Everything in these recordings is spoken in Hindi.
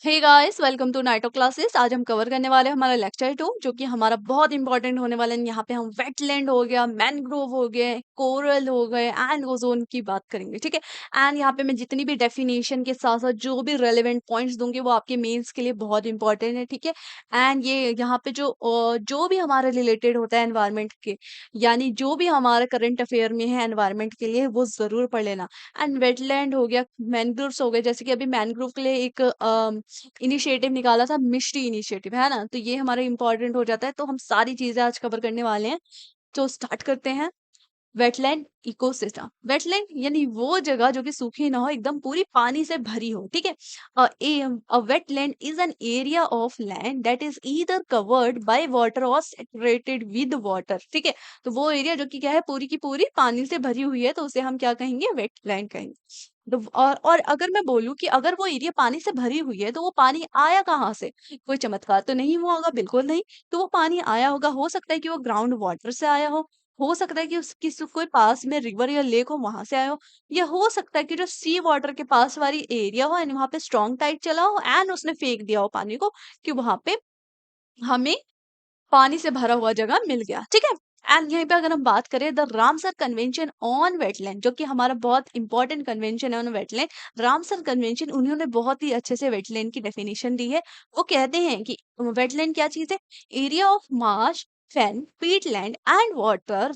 हे गाइस वेलकम टू नाइटो क्लासेस। आज हम कवर करने वाले हैं हमारा लेक्चर 2 जो कि हमारा बहुत इंपॉर्टेंट होने वाला है। यहाँ पे हम वेटलैंड हो गया, मैनग्रोव हो गए, कोरल हो गए एंड ओजोन की बात करेंगे। ठीक है। एंड यहाँ पे मैं जितनी भी डेफिनेशन के साथ साथ जो भी रेलेवेंट पॉइंट्स दूंगी वो आपके मेंस के लिए बहुत इंपॉर्टेंट है। ठीक है। एंड ये यहाँ पे जो भी हमारे रिलेटेड होता है एनवायरमेंट के, यानी जो भी हमारे करंट अफेयर में है एनवायरमेंट के लिए, वो जरूर पढ़ लेना। एंड वेटलैंड हो गया, मैनग्रोव्स हो गए, जैसे कि अभी मैनग्रोव के लिए एक इनिशिएटिव निकाला था, मिष्टी इनिशिएटिव, है ना। तो ये हमारा इंपॉर्टेंट हो जाता है। तो हम सारी चीजें आज कवर करने वाले हैं। तो स्टार्ट करते हैं। वेटलैंड इकोसिस्टम, वेटलैंड यानी वो जगह जो कि सूखी ना हो, एकदम पूरी पानी से भरी हो। ठीक है। A wetland is an area of land that is either covered by water और सेटरेटेड विद वाटर। ठीक है। तो वो एरिया जो कि क्या है, पूरी की पूरी पानी से भरी हुई है, तो उसे हम क्या कहेंगे, वेटलैंड कहेंगे। तो और अगर मैं बोलूं कि अगर वो एरिया पानी से भरी हुई है, तो वो पानी आया कहाँ से? कोई चमत्कार तो नहीं हुआ होगा, बिल्कुल नहीं। तो वो पानी आया होगा, हो सकता है कि वो ग्राउंड वाटर से आया हो सकता है कि कोई पास में रिवर या लेक हो, वहां से आया हो, या हो सकता है कि जो सी वाटर के पास वाली एरिया हो एंड वहां पे स्ट्रॉन्ग टाइड चला हो एंड उसने फेंक दिया हो पानी को, कि वहां पे हमें पानी से भरा हुआ जगह मिल गया। ठीक है। एंड यहीं पे अगर हम बात करें the Ramsar convention on wetland, जो कि हमारा बहुत इंपॉर्टेंट कन्वेंशन है ऑन वेटलैंड, रामसर कन्वेंशन, उन्होंने बहुत ही अच्छे से वेटलैंड की डेफिनेशन दी है। वो कहते हैं कि वेटलैंड क्या चीज है? Area of marsh, fen, peatland and water,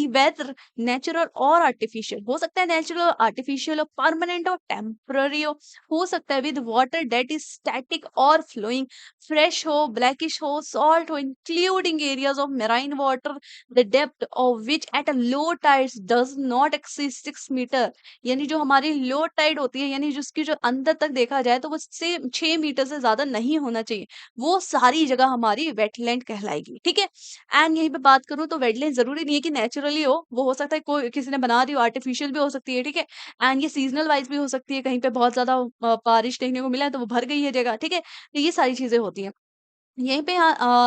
whether natural और आर्टिफिशियल, हो सकता है नेचुरल, आर्टिफिशियल, और परमानेंट और टेम्पररी हो सकता है with water that is static और फ्लोइंग, फ्रेश हो, ब्लैकिश हो, सॉल्ट हो, including areas of marine water, the depth of which at a low tides does not exceed 6 metre. यानी जो हमारी लो टाइड होती है, यानी जिसकी जो अंदर तक देखा जाए तो वो से 6 मीटर से ज्यादा नहीं होना चाहिए, वो सारी जगह हमारी वेटलैंड कहलाएगी। ठीक है। एंड यहीं पे बात करूं तो वेटलैंड जरूरी नहीं है कि नेचुरली हो, वो हो सकता है कोई किसी ने बना दी हो, आर्टिफिशियल भी हो सकती है। ठीक है। एंड ये सीजनल वाइज भी हो सकती है, कहीं पे बहुत ज्यादा बारिश देखने को मिला है तो वो भर गई है जगह। ठीक है। तो ये सारी चीजें होती हैं। यहीं पे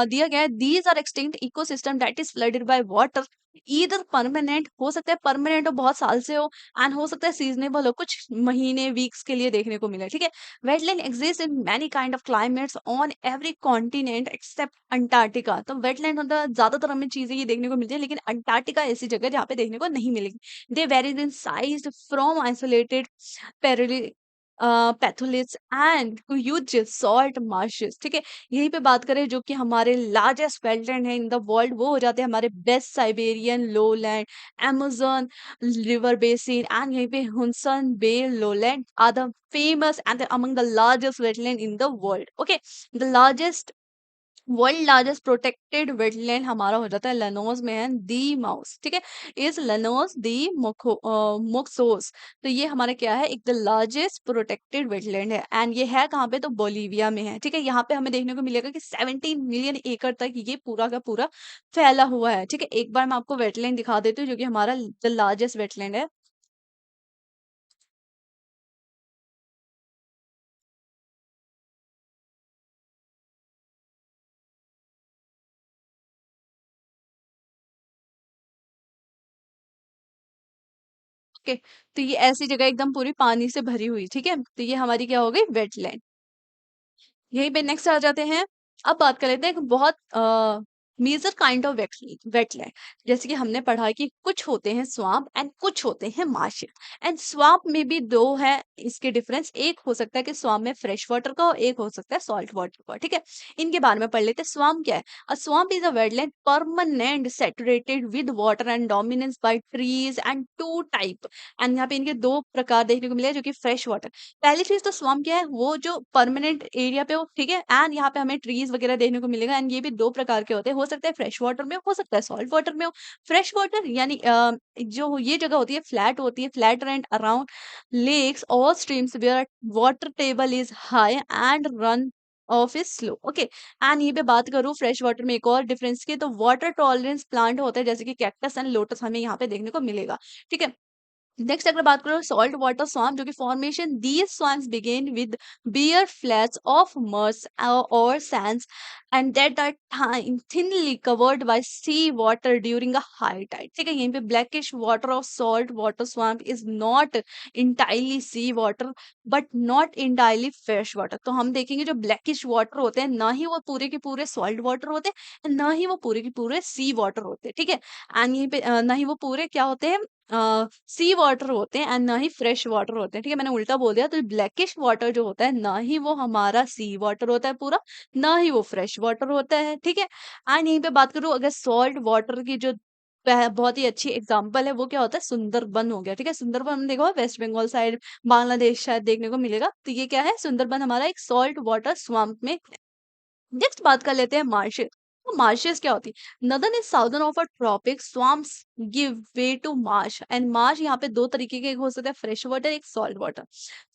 दिया गया है, these are extinct ecosystem that is flooded by water, either permanent, हो सकता है परमानेंट हो, बहुत साल से हो, एंड हो सकता है सीजनेबल हो, कुछ महीने वीक्स के लिए देखने को मिले। ठीक है। Wetland exist in many kind of climates on every continent except Antarctica. तो वेटलैंड मतलब ज्यादातर हमें चीजें ये देखने को मिलती है, लेकिन अंटार्कटिका ऐसी जगह जहाँ पे देखने को नहीं मिलेगी। They vary in size from isolated potholes and to huge salt marshes. ठीक है। यहीं पे बात करें जो कि हमारे लार्जेस्ट वेटलैंड है इन द वर्ल्ड, वो हो जाते हैं हमारे West Siberian lowland, amazon river basin and यहीं पे Hudson Bay lowland are the famous and among the largest wetland in the world. Okay. The largest, world largest protected wetland हमारा हो जाता है लनोज में है, दी माउस। ठीक है। इस लनोज दी मोक्सोस। तो ये हमारा क्या है, एक द लार्जेस्ट प्रोटेक्टेड वेटलैंड है, एंड ये है कहाँ पे, तो बोलीविया में है। ठीक है। यहाँ पे हमें देखने को मिलेगा कि 17 मिलियन एकड़ तक ये पूरा का पूरा फैला हुआ है। ठीक है। एक बार मैं आपको वेटलैंड दिखा देती हूँ जो कि हमारा द लार्जेस्ट वेटलैंड है। ओके। तो ये ऐसी जगह एकदम पूरी पानी से भरी हुई। ठीक है। तो ये हमारी क्या हो गई, वेटलैंड। यहीं पे नेक्स्ट आ जाते हैं। अब बात कर लेते हैं एक बहुत मेजर काइंड ऑफ वेटलैंड। जैसे कि हमने पढ़ा है कि कुछ होते हैं स्वाम्प एंड कुछ होते हैं मार्श। एंड स्वाम्प में भी दो है इसके डिफरेंस, एक हो सकता है कि स्वाम्प में फ्रेश वाटर का और एक हो सकता है सॉल्ट वाटर का। ठीक है। इनके बारे में पढ़ लेते हैं। स्वाम्प क्या है? A swamp is a wetland permanent saturated with water and dominance by trees and two type. And यहाँ पे इनके दो प्रकार देखने को मिले हैं, जो कि फ्रेश वाटर। पहली चीज तो स्वम्प क्या है, वो जो परमानेंट एरिया पे हो। ठीक है। एंड यहाँ पे हमें ट्रीज वगैरह देखने को मिलेगा, एंड ये भी दो प्रकार के होते हैं, हो सकता है फ्रेश वाटर में हो सकता है सॉल्ट वाटर में हो। फ्रेश वाटर यानी जो ये जगह होती है फ्लैट होती है, फ्लैट एंड अराउंड लेक्स और streams where water table is high and run off is slow. Okay. And ये पे बात करूँ फ्रेश वाटर में एक और डिफरेंस की, तो वाटर टॉलरेंस प्लांट होता है, जैसे कि कैक्टस एंड लोटस हमें यहाँ पे देखने को मिलेगा। ठीक है। नेक्स्ट अगर बात करो सॉल्ट वाटर स्वैम्प, जो कि formation these swamps begin with bare flats of muds और sands and that are thinly covered by sea water during a high tide. ठीक है, यहीं पे brackish water of salt water swamp is not entirely sea water but not entirely fresh water. तो हम देखेंगे जो ब्लैकिश वाटर होते हैं ना ही वो पूरे के पूरे सॉल्ट वाटर होते हैं, ना ही वो पूरे के पूरे सी वाटर होते हैं। ठीक है, एंड यहीं पे ना ही वो पूरे क्या होते हैं, सी वाटर होते हैं एंड ना ही फ्रेश वाटर होते हैं। ठीक है, मैंने उल्टा बोल दिया। तो ब्लैकिश वाटर जो होता है ना ही वो हमारा सी वाटर होता है पूरा, ना ही वो फ्रेश वाटर होता है। ठीक है, एंड यहीं पे बात करूँ अगर सॉल्ट वाटर की जो बहुत ही अच्छी एग्जांपल है वो क्या होता है, सुंदरबन हो गया। ठीक है, सुंदरबन हमने देखा होगा वेस्ट बंगाल साइड, बांग्लादेश शायद देखने को मिलेगा। तो ये क्या है, सुंदरबन हमारा एक सॉल्ट वाटर स्वैम्प में। नेक्स्ट बात कर लेते हैं मार्शेस। तो मार्शेस क्या होती है, northern and southern of a tropic swamps give way to marsh. And marsh यहाँ पे दो तरीके के हो सकते हैं, फ्रेश वाटर एक salt water.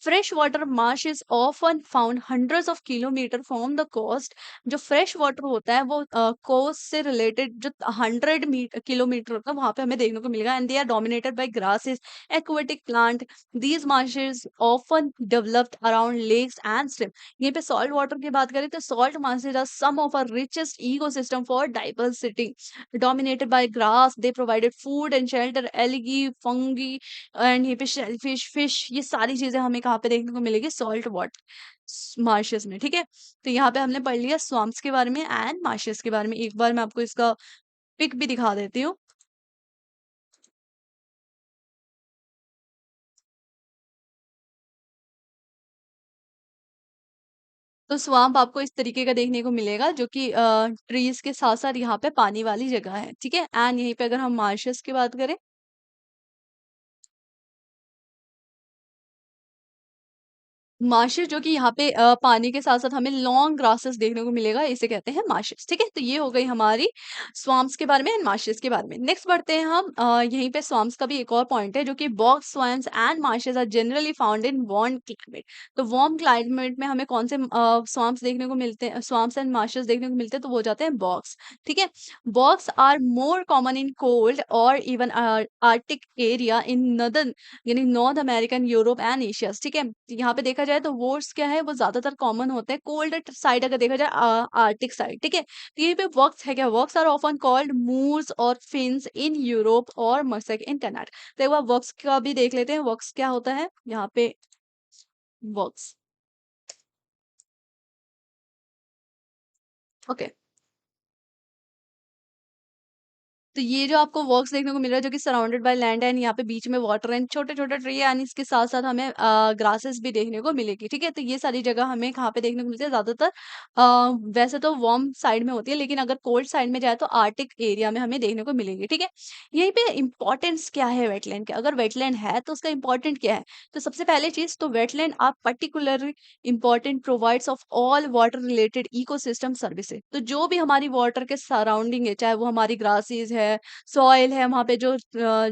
Fresh water marsh is often found hundreds of kilometre from the coast. जो फ्रेश वाटर होता है वो कोस्ट से रिलेटेड जो 100 किलोमीटर होता है वहां पे हमें देखने को मिलेगा। And they are dominated by grasses, aquatic plant. These marshes often developed around lakes and यहीं पे सॉल्ट वाटर की बात करें तो salt marshes are some of our richest ecosystem for diversity dominated by grass. They provided food and shelter, algae, fungi and यहीं पे shellfish, fish, ये सारी चीजें हमें कहाँ पे देखने को मिलेगी, सॉल्ट वाटर मार्शेस में। ठीक है, तो यहाँ पे हमने पढ़ लिया स्वैम्प्स के बारे में एंड मार्शेस के बारे में। एक बार मैं आपको इसका पिक भी दिखा देती हूँ। तो स्वाम्प आपको इस तरीके का देखने को मिलेगा जो कि ट्रीज के साथ साथ यहाँ पे पानी वाली जगह है। ठीक है, एंड यहीं पे अगर हम मार्शेस की बात करें, मार्शेस जो कि यहाँ पे पानी के साथ-साथ हमें लॉन्ग ग्रासेस देखने को मिलेगा, इसे कहते हैं मार्शेस। ठीक है? तो ये हो गई हमारी स्वाम्प्स के बारे में एंड मार्शेस के बारे में। नेक्स्ट बढ़ते हैं हम यहीं पे स्वाम्प्स का भी एक और पॉइंट है जो कि bog swamps and marshes are generally found in warm climate. तो वार्म क्लाइमेट में हमें कौन से स्वाम्प्स देखने को मिलते हैं, स्वाम्प्स एंड मार्शेस देखने को मिलते हैं, तो वो हो जाते हैं बॉग्स। ठीक है? Bogs are more common in cold और even Arctic area in northern यानी North American, Europe and Asia. ठीक है, तो यहाँ पे देखा जाए तो वोट्स क्या है वो ज्यादातर कॉमन होते हैं कोल्ड साइड अगर देखा जाए, आर्टिक साइड। ठीक है, तो यहीं पे वॉक्स है क्या, वॉक्स आर ऑफन कॉल्ड मूर्स और फिन्स इन यूरोप और मस्क इन कनाडा। तो एक बार वॉक्स का भी देख लेते हैं, वॉक्स क्या होता है यहाँ पे, वॉक्स। ओके, तो ये जो आपको वर्क्स देखने को मिल रहा है जो कि सराउंडेड बाय लैंड एंड यहाँ पे बीच में वाटर एंड छोटे-छोटे ट्री है एंड इसके साथ-साथ हमें ग्रासेस भी देखने को मिलेगी। ठीक है? तो ये सारी जगह हमें कहाँ पे देखने को मिलती है ज़्यादातर, वैसे तो वार्म साइड में होती है लेकिन अगर कोल्ड साइड में जाए तो आर्टिक एरिया में हमें देखने को मिलेगी। ठीक है? यहीं पे इम्पोर्टेंस क्या है वेटलैंड के? अगर वेटलैंड है तो उसका इम्पोर्टेंट क्या है? तो सबसे पहले चीज़ तो wetland are particularly important provides of all water related ecosystem services. तो जो भी हमारी वाटर के सराउंडिंग है, चाहे वो हमारी ग्रासेस है, सॉइल है, वहाँ पे जो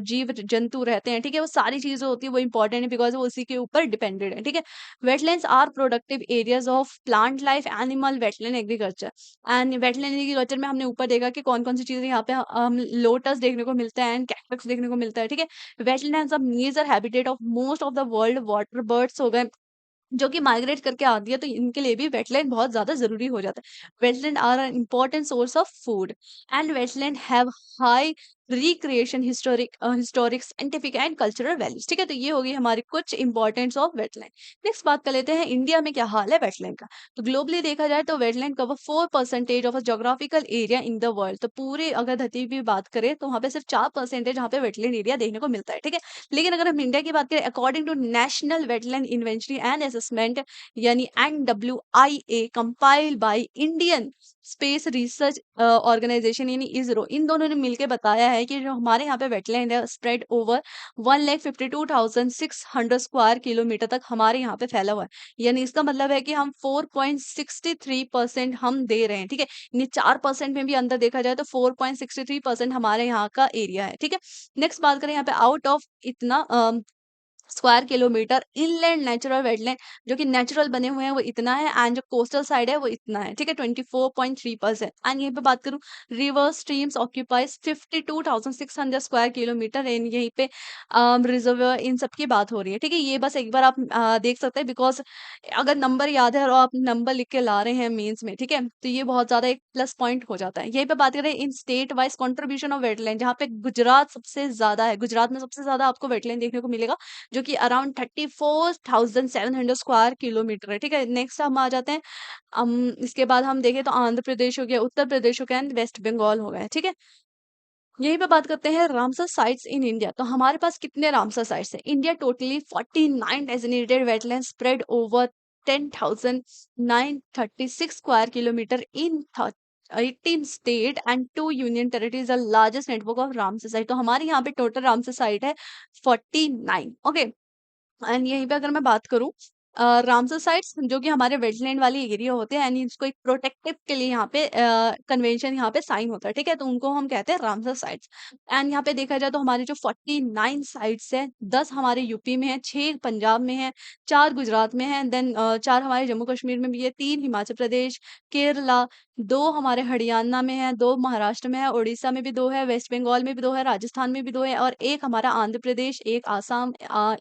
जीव जंतु रहते हैं, ठीक है? वो सारी चीज़ें होती हैं वो इम्पोर्टेंट है बिकॉज़ वो उसी के ऊपर डिपेंडेंट है, ठीक है? Wetlands are productive areas of plant life, animal, wetland agriculture. And wetland agriculture में हमने ऊपर देखा कि कौन-कौन सी चीज़ें यहाँ पे लोटस देखने को मिलता है एंड कैक्टस देखने को मिलता है, ठीक है? Wetlands are major habitat of most of the world water birds हो गए जो कि माइग्रेट करके आती है, तो इनके लिए भी वेटलैंड बहुत ज़्यादा ज़रूरी हो जाता है। Wetland are an important source of food and wetland have high recreation, historic, scientific and cultural values. ठीक है, तो ये होगी हमारी कुछ इंपॉर्टेंस ऑफ वेटलैंड। नेक्स्ट बात कर लेते हैं इंडिया में क्या हाल है वेटलैंड का। तो ग्लोबली देखा जाए तो wetland cover 4% of geographical area in the world. तो पूरे अगर धरती की बात करें तो वहाँ पे सिर्फ 4% यहाँ पे वेटलैंड एरिया देखने को मिलता है। ठीक है, लेकिन अगर हम इंडिया की बात करें according to national wetland inventory and assessment यानी NWIA compiled by Indian space research organisation यानी इसरो, इन दोनों ने मिलकर बताया है कि जो हमारे यहाँ पे वेटलैंड है स्प्रेड ओवर 1,52,600 स्क्वायर किलोमीटर तक हमारे यहाँ पे फैला हुआ है। यानी इसका मतलब है कि हम 4.63% हम दे रहे हैं। ठीक है, यानी 4% में भी अंदर देखा जाए तो 4.63% हमारे यहाँ का एरिया है। ठीक है, नेक्स्ट बात करें यहाँ पे आउट ऑफ इतना square kilometre. Inland natural wetland जो कि नेचुरल बने हुए हैं वो इतना है, एंड जो कोस्टल साइड है वो इतना है, ठीक है, 24.3%। एंड यहीं पे बात करूं, river streams occupies 52,600 square kilometre, and यहीं पे रिजर्वर इन सब की बात हो रही है, ठीक है। ये बस एक बार आप देख सकते हैं, बिकॉज अगर नंबर याद है और आप नंबर लिख के ला रहे हैं मेंस में, ठीक है, तो ये बहुत ज्यादा एक प्लस पॉइंट हो जाता है। यहीं पे बात करें इन state wise contribution of wetland, जहाँ पे गुजरात सबसे ज्यादा है, गुजरात में सबसे ज्यादा आपको वेटलैंड देखने को मिलेगा, जो कि अराउंड 34,700 स्क्वायर किलोमीटर है, ठीक है। नेक्स्ट हम आ जाते हैं, इसके बाद हम देखें तो आंध्र प्रदेश हो गया, उत्तर प्रदेश हो गया, एंड वेस्ट बंगाल हो गया, ठीक है। यहीं पे बात करते हैं रामसर साइट्स इन इंडिया। तो हमारे पास कितने रामसर साइट्स हैं? India totally 49 designated wetland spread over 10,936 square kilometre in 18 state and 2 union territories, the largest network of Ramsar site. तो हमारे यहाँ पे टोटल रामसर साइट है 49, ओके। एंड यहीं पे अगर मैं बात करूं, रामसर साइट्स जो कि हमारे वेटलैंड वाले एरिया होते हैं, यानी इसको एक प्रोटेक्टिव के लिए यहाँ पे कन्वेंशन यहाँ पे साइन होता है, ठीक है, तो उनको हम कहते हैं रामसर साइट्स। एंड यहाँ पे देखा जाए तो हमारे जो 49 साइट्स है, 10 हमारे यूपी में है, 6 पंजाब में है, 4 गुजरात में है, देन 4 हमारे जम्मू कश्मीर में भी है, 3 हिमाचल प्रदेश, केरला, 2 हमारे हरियाणा में है, 2 महाराष्ट्र में है, उड़ीसा में भी 2 है, वेस्ट बंगाल में भी 2 है, राजस्थान में भी 2 है, और एक हमारा आंध्र प्रदेश, एक आसाम,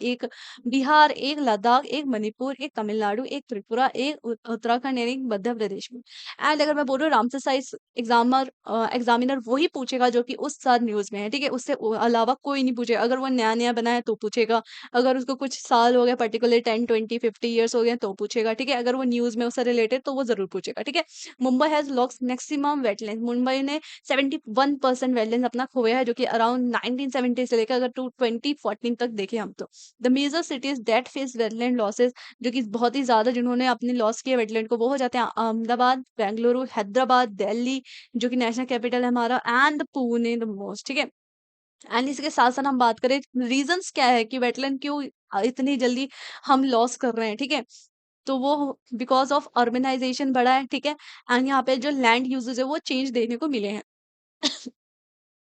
एक बिहार, एक लद्दाख, एक मणिपुर, एक तमिलनाडु, एक त्रिपुरा, एक उत्तराखंड, और एक मध्य प्रदेश में। एंड अगर मैं बोल रही हूँ रामसर साइट्स, एग्जामिनर वही पूछेगा जो कि उस साल न्यूज में है, ठीक है, उससे अलावा कोई नहीं पूछेगा। अगर वो नया नया बना है तो पूछेगा, अगर उसको कुछ साल हो गया, पर्टिकुलर 10, 20, 50 ईयर्स हो गए तो पूछेगा, ठीक है, अगर वो न्यूज में उससे रिलेटेड तो वो जरूर पूछेगा, ठीक है। Mumbai has lost maximum wetland, Mumbai ने 71% वेटलैंड अपना खोया है, जो कि अराउंड 1970 से लेकर अगर टू 2014 तक देखें हम तो। The major cities that face wetland losses, जो कि बहुत ही ज्यादा जिन्होंने अपने लॉस किए वेटलैंड को, वो हो जाते हैं अहमदाबाद, बेंगलुरु, हैदराबाद, दिल्ली जो कि नेशनल कैपिटल है हमारा, एंड पुणे द मोस्ट, ठीक है। एंड इसके साथ साथ हम बात करें रीजंस क्या है कि वेटलैंड क्यों इतनी जल्दी हम लॉस कर रहे हैं, ठीक है, तो वो बिकॉज ऑफ अर्बनाइजेशन बढ़ा है, ठीक है, एंड यहाँ पे जो लैंड यूजेस है वो चेंज देखने को मिले हैं।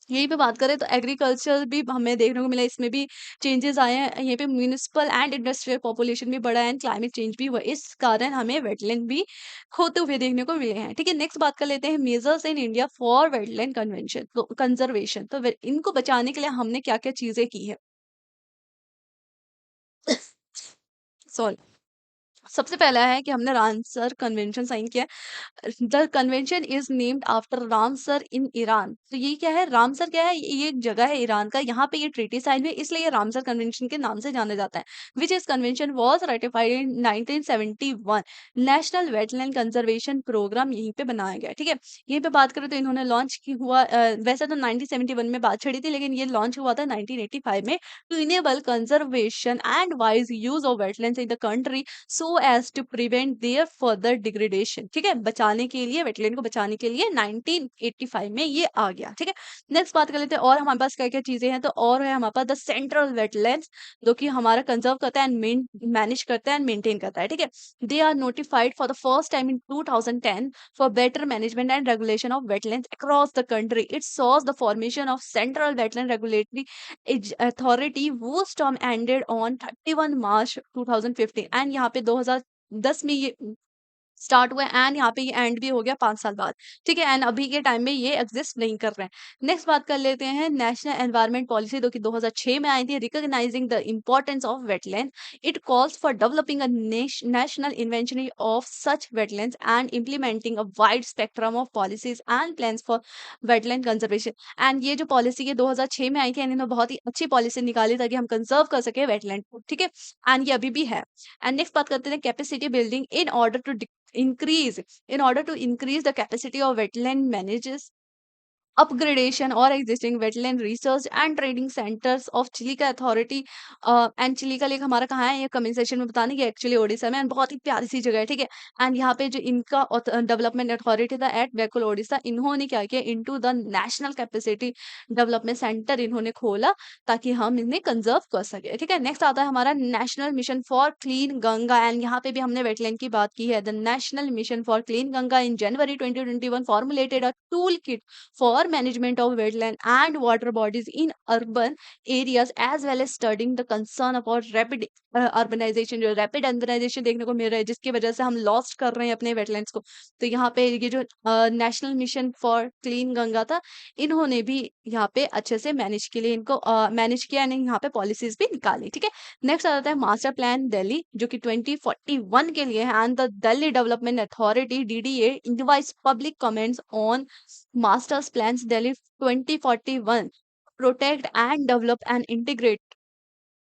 यहीं पे बात करें तो एग्रीकल्चर भी हमें देखने को मिला, इसमें भी चेंजेस आए हैं। यहीं पे म्यूनिसिपल एंड इंडस्ट्रियल पॉपुलेशन भी बढ़ा है, एंड क्लाइमेट चेंज भी हुआ, इस कारण हमें वेटलैंड भी खोते हुए देखने को मिले हैं, ठीक है। नेक्स्ट बात कर लेते हैं measures in India for wetland convention, तो कंजर्वेशन, तो इनको बचाने के लिए हमने क्या क्या चीजें की है। सॉरी, सबसे पहला है कि हमने रामसर कन्वेंशन साइन किया। The convention is named after Ramsar in Iran. तो ये क्या है, रामसर क्या है, ये एक जगह है ईरान का, यहाँ पे ये ट्रीटी साइन हुई, इसलिए ये रामसर कन्वेंशन के नाम से जाना जाता है। Which is convention was ratified in 1971। National wetland conservation programme यहीं पे बनाया गया, ठीक है। यहीं पे बात करें तो इन्होंने लॉन्च की हुआ, वैसे तो 1971 में बात छड़ी थी, लेकिन ये लॉन्च हुआ था 1985 में, to enable conservation and wise use of wetlands in the country so as to prevent their further degradation, ठीक है, बचाने के लिए, वेटलैंड को बचाने के लिए 1985 में ये आ गया, ठीक है। नेक्स्ट बात कर लेते हैं और हमारे पास क्या क्या चीजें हैं, तो और है हमारे पास द सेंट्रल वेटलैंड्स, जो कि हमारा कंजर्व करता है एंड मैनेज करता है एंड मेंटेन करता है, ठीक है। They are notified for the first time in 2010 for better management and regulation of wetlands across the country. It saw the formation of central wetland regulatory authority whose term ended on 31 March 2015, and यहाँ पे 2010 में ये स्टार्ट हुआ एंड यहाँ पे ये एंड भी हो गया 5 साल बाद, ठीक है, एंड अभी के टाइम में ये एग्जिस्ट नहीं कर रहे हैं। नेक्स्ट बात कर लेते हैं नेशनल एनवायरमेंट पॉलिसी, जो कि 2006 में आई थी, recognising the importance of wetland. It calls for developing a national inventory of such wetlands and implementing a wide spectrum of policies and plans for wetland conservation. And ये जो पॉलिसी है 2006 में आई थी, इन्होंने बहुत ही अच्छी पॉलिसी निकाली ताकि हम कंजर्व कर सके वेटलैंड को, ठीक है, एंड ये अभी भी है। एंड नेक्स्ट बात करते हैं capacity building in order to increase the capacity of wetland managers, upgradation or existing wetland research and training centers of Chilika authority. And Chilika lake हमारा कहाँ है, ये कमेंट सेक्शन में बताने की, एक्चुअली ओडिशा में, एंड बहुत ही प्यारी सी जगह है, ठीक है। एंड यहाँ पे जो इनका डेवलपमेंट अथॉरिटी था एट बेकुल ओडिशा, इन्होंने क्या किया, into the national capacity development centre इन्होंने खोला ताकि हम इन्हें कंजर्व कर सके, ठीक है। नेक्स्ट आता है हमारा national mission for clean Ganga, and यहाँ पे भी हमने वेटलैंड की बात की है। The national mission for clean Ganga in January 2021 formulated a tool kit for for management of wetland and water bodies in urban areas as well as studying the concern about rapid urbanization, जो रैपिड अर्बनाइजेशन देखने को मिल रहा है जिसकी वजह से हम लॉस्ट कर रहे हैं अपने वेटलैंड्स को। तो यहाँ पे ये जो national mission for clean Ganga था, इन्होंने भी यहाँ पे अच्छे से मैनेज के लिए इनको मैनेज किया, यानी यहाँ पे पॉलिसीज भी निकाली। ठीक है, नेक्स्ट आ जाता है मास्टर प्लान दिल्ली जो कि 2041 के लिए है, and the Delhi development authority DDA invites public comments on masters plans Delhi 2041 protect and develop an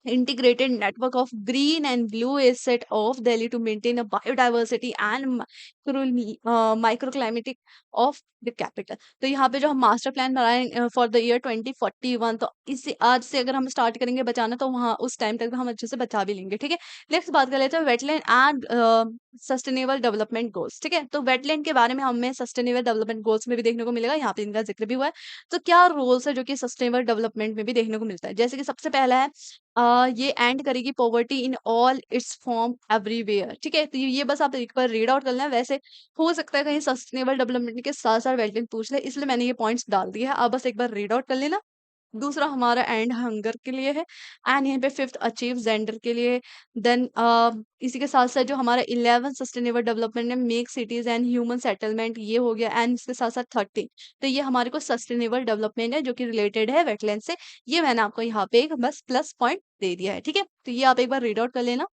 integrated network of green and blue asset of Delhi to maintain a biodiversity and microclimatic of the capital। तो यहाँ पे जो हम मास्टर प्लान बनाए फॉर द ईयर 2041, तो इसे आज से अगर हम स्टार्ट करेंगे बचाना तो वहाँ उस टाइम तक हम अच्छे से बचा भी लेंगे। ठीक है, नेक्स्ट बात कर लेते हैं wetland and sustainable development goals. ठीक है, तो वेटलैंड के बारे में हमें सस्टेनेबल डेवलपमेंट गोल्स में भी देखने को मिलेगा, यहाँ पे इनका जिक्र भी हुआ है। तो क्या रोल्स है जो कि सस्टेनेबल डेवलपमेंट में भी देखने को मिलता है, जैसे कि सबसे पहला है ये एंड करेगी poverty in all it's form everywhere. ठीक है, तो ये बस आप एक बार रीड आउट कर लेना। वैसे हो सकता है कहीं सस्टेनेबल डेवलपमेंट के साथ साथ वेटलैंड पूछ ले, इसलिए मैंने ये पॉइंट्स डाल दिए हैं, आप बस एक बार रीड आउट कर लेना। दूसरा हमारा एंड हंगर के लिए है, एंड यहाँ पे फिफ्थ अचीव जेंडर के लिए। देन इसी के साथ साथ जो हमारा 11 सस्टेनेबल डेवलपमेंट है make cities and human settlement, ये हो गया, एंड इसके साथ साथ 30, तो ये हमारे को सस्टेनेबल डेवलपमेंट है जो कि रिलेटेड है वेटलैंड से। ये मैंने आपको यहाँ पे एक बस प्लस पॉइंट दे दिया है। ठीक है, तो ये आप एक बार रीड आउट कर लेना।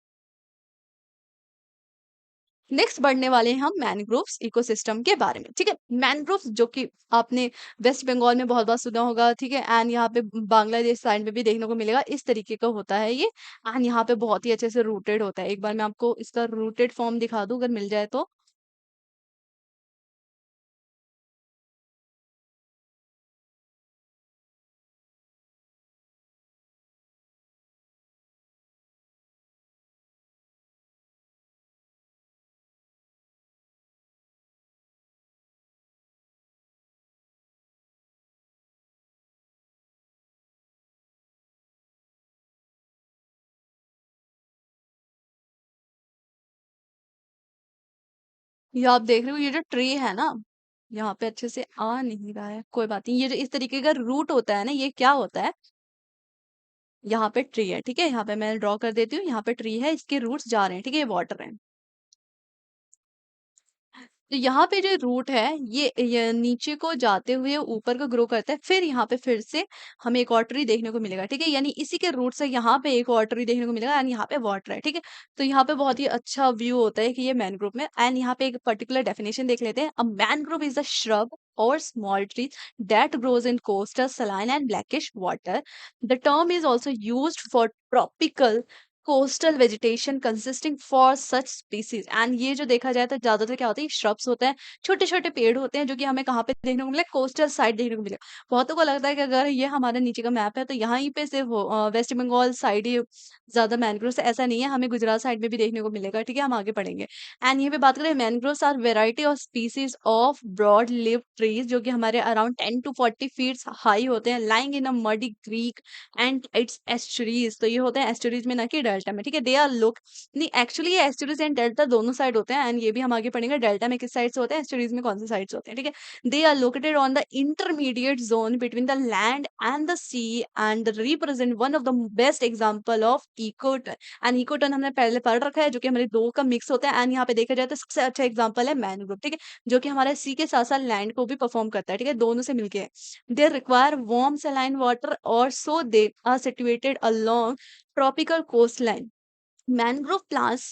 नेक्स्ट बढ़ने वाले हैं हम मैनग्रोव्स इकोसिस्टम के बारे में। ठीक है, मैनग्रोव्स जो कि आपने वेस्ट बंगाल में बहुत बार सुना होगा। ठीक है, एंड यहाँ पे बांग्लादेश साइड में भी देखने को मिलेगा, इस तरीके का होता है ये, एंड यहाँ पे बहुत ही अच्छे से रूटेड होता है। एक बार मैं आपको इसका रूटेड फॉर्म दिखा दूं अगर मिल जाए तो। ये आप देख रहे हो, ये जो ट्री है ना, यहाँ पे अच्छे से आ नहीं रहा है, कोई बात नहीं। ये जो इस तरीके का रूट होता है ना, ये क्या होता है, यहाँ पे ट्री है। ठीक है, यहाँ पे मैं ड्रॉ कर देती हूँ, यहाँ पे ट्री है, इसके रूट्स जा रहे हैं। ठीक है, ये वाटर है। तो यहाँ पे जो रूट है ये नीचे को जाते हुए ऊपर को ग्रो करता है, फिर यहाँ पे फिर से हमें एक और ट्री देखने को मिलेगा। ठीक है, यानी इसी के रूट से यहाँ पे एक और ट्री देखने को मिलेगा, एंड यहाँ पे वाटर है। ठीक है, तो यहाँ पे बहुत ही अच्छा व्यू होता है कि ये मैनग्रोव में। एंड यहाँ पे एक पर्टिकुलर डेफिनेशन देख लेते हैं। A mangrove is a shrub or small tree that grows in coastal saline and blackish water. The term is also used for tropical coastal vegetation consisting for such species. And ये जो देखा जाए तो ज्यादातर क्या होता है, श्रब्स होते हैं, छोटे छोटे पेड़ होते हैं जो कि हमें कहाँ पे देखने को मिले, कोस्टल साइड देखने को मिले। बहुतों को लगता है कि अगर ये हमारे नीचे का मैप है तो यहाँ ही पे सिर्फ वेस्ट बंगाल साइड ही ज्यादा मैनग्रोव्स है, ऐसा नहीं है, हमें गुजरात साइड में भी देखने को मिलेगा। ठीक है, हम आगे पढ़ेंगे। एंड ये पे बात करें, mangroves are variety of species of broad live trees जो कि हमारे अराउंड 10 to 40 फीट हाई होते हैं, lying in a muddy creek and it's estuaries. तो ये होते हैं एस्टरीज में, ना कि डेल्टा में। ठीक है, दे आर लोक नहीं, एक्चुअली ये एस्टरीज एंड डेल्टा दोनों साइड होते हैं, एंड ये भी हम आगे पढ़ेंगे डेल्टा में किस साइड से होते हैं, एस्टरीज में कौन से साइड से होते हैं। ठीक है, they are located on the intermediate zone between the land and the sea and represent one of the best example of ecotone. And ecotone हमने पहले पढ़ रखा है, जो कि हमारे दो का मिक्स होता है। एंड यहाँ पे देखा जाए तो सबसे अच्छा एग्जाम्पल है मैनग्रोव। ठीक है, जो कि हमारे सी के साथ साथ लैंड को भी परफॉर्म करता है। ठीक है, दोनों से मिलके they require warm saline water or so they are situated along tropical coastline. Mangrove plants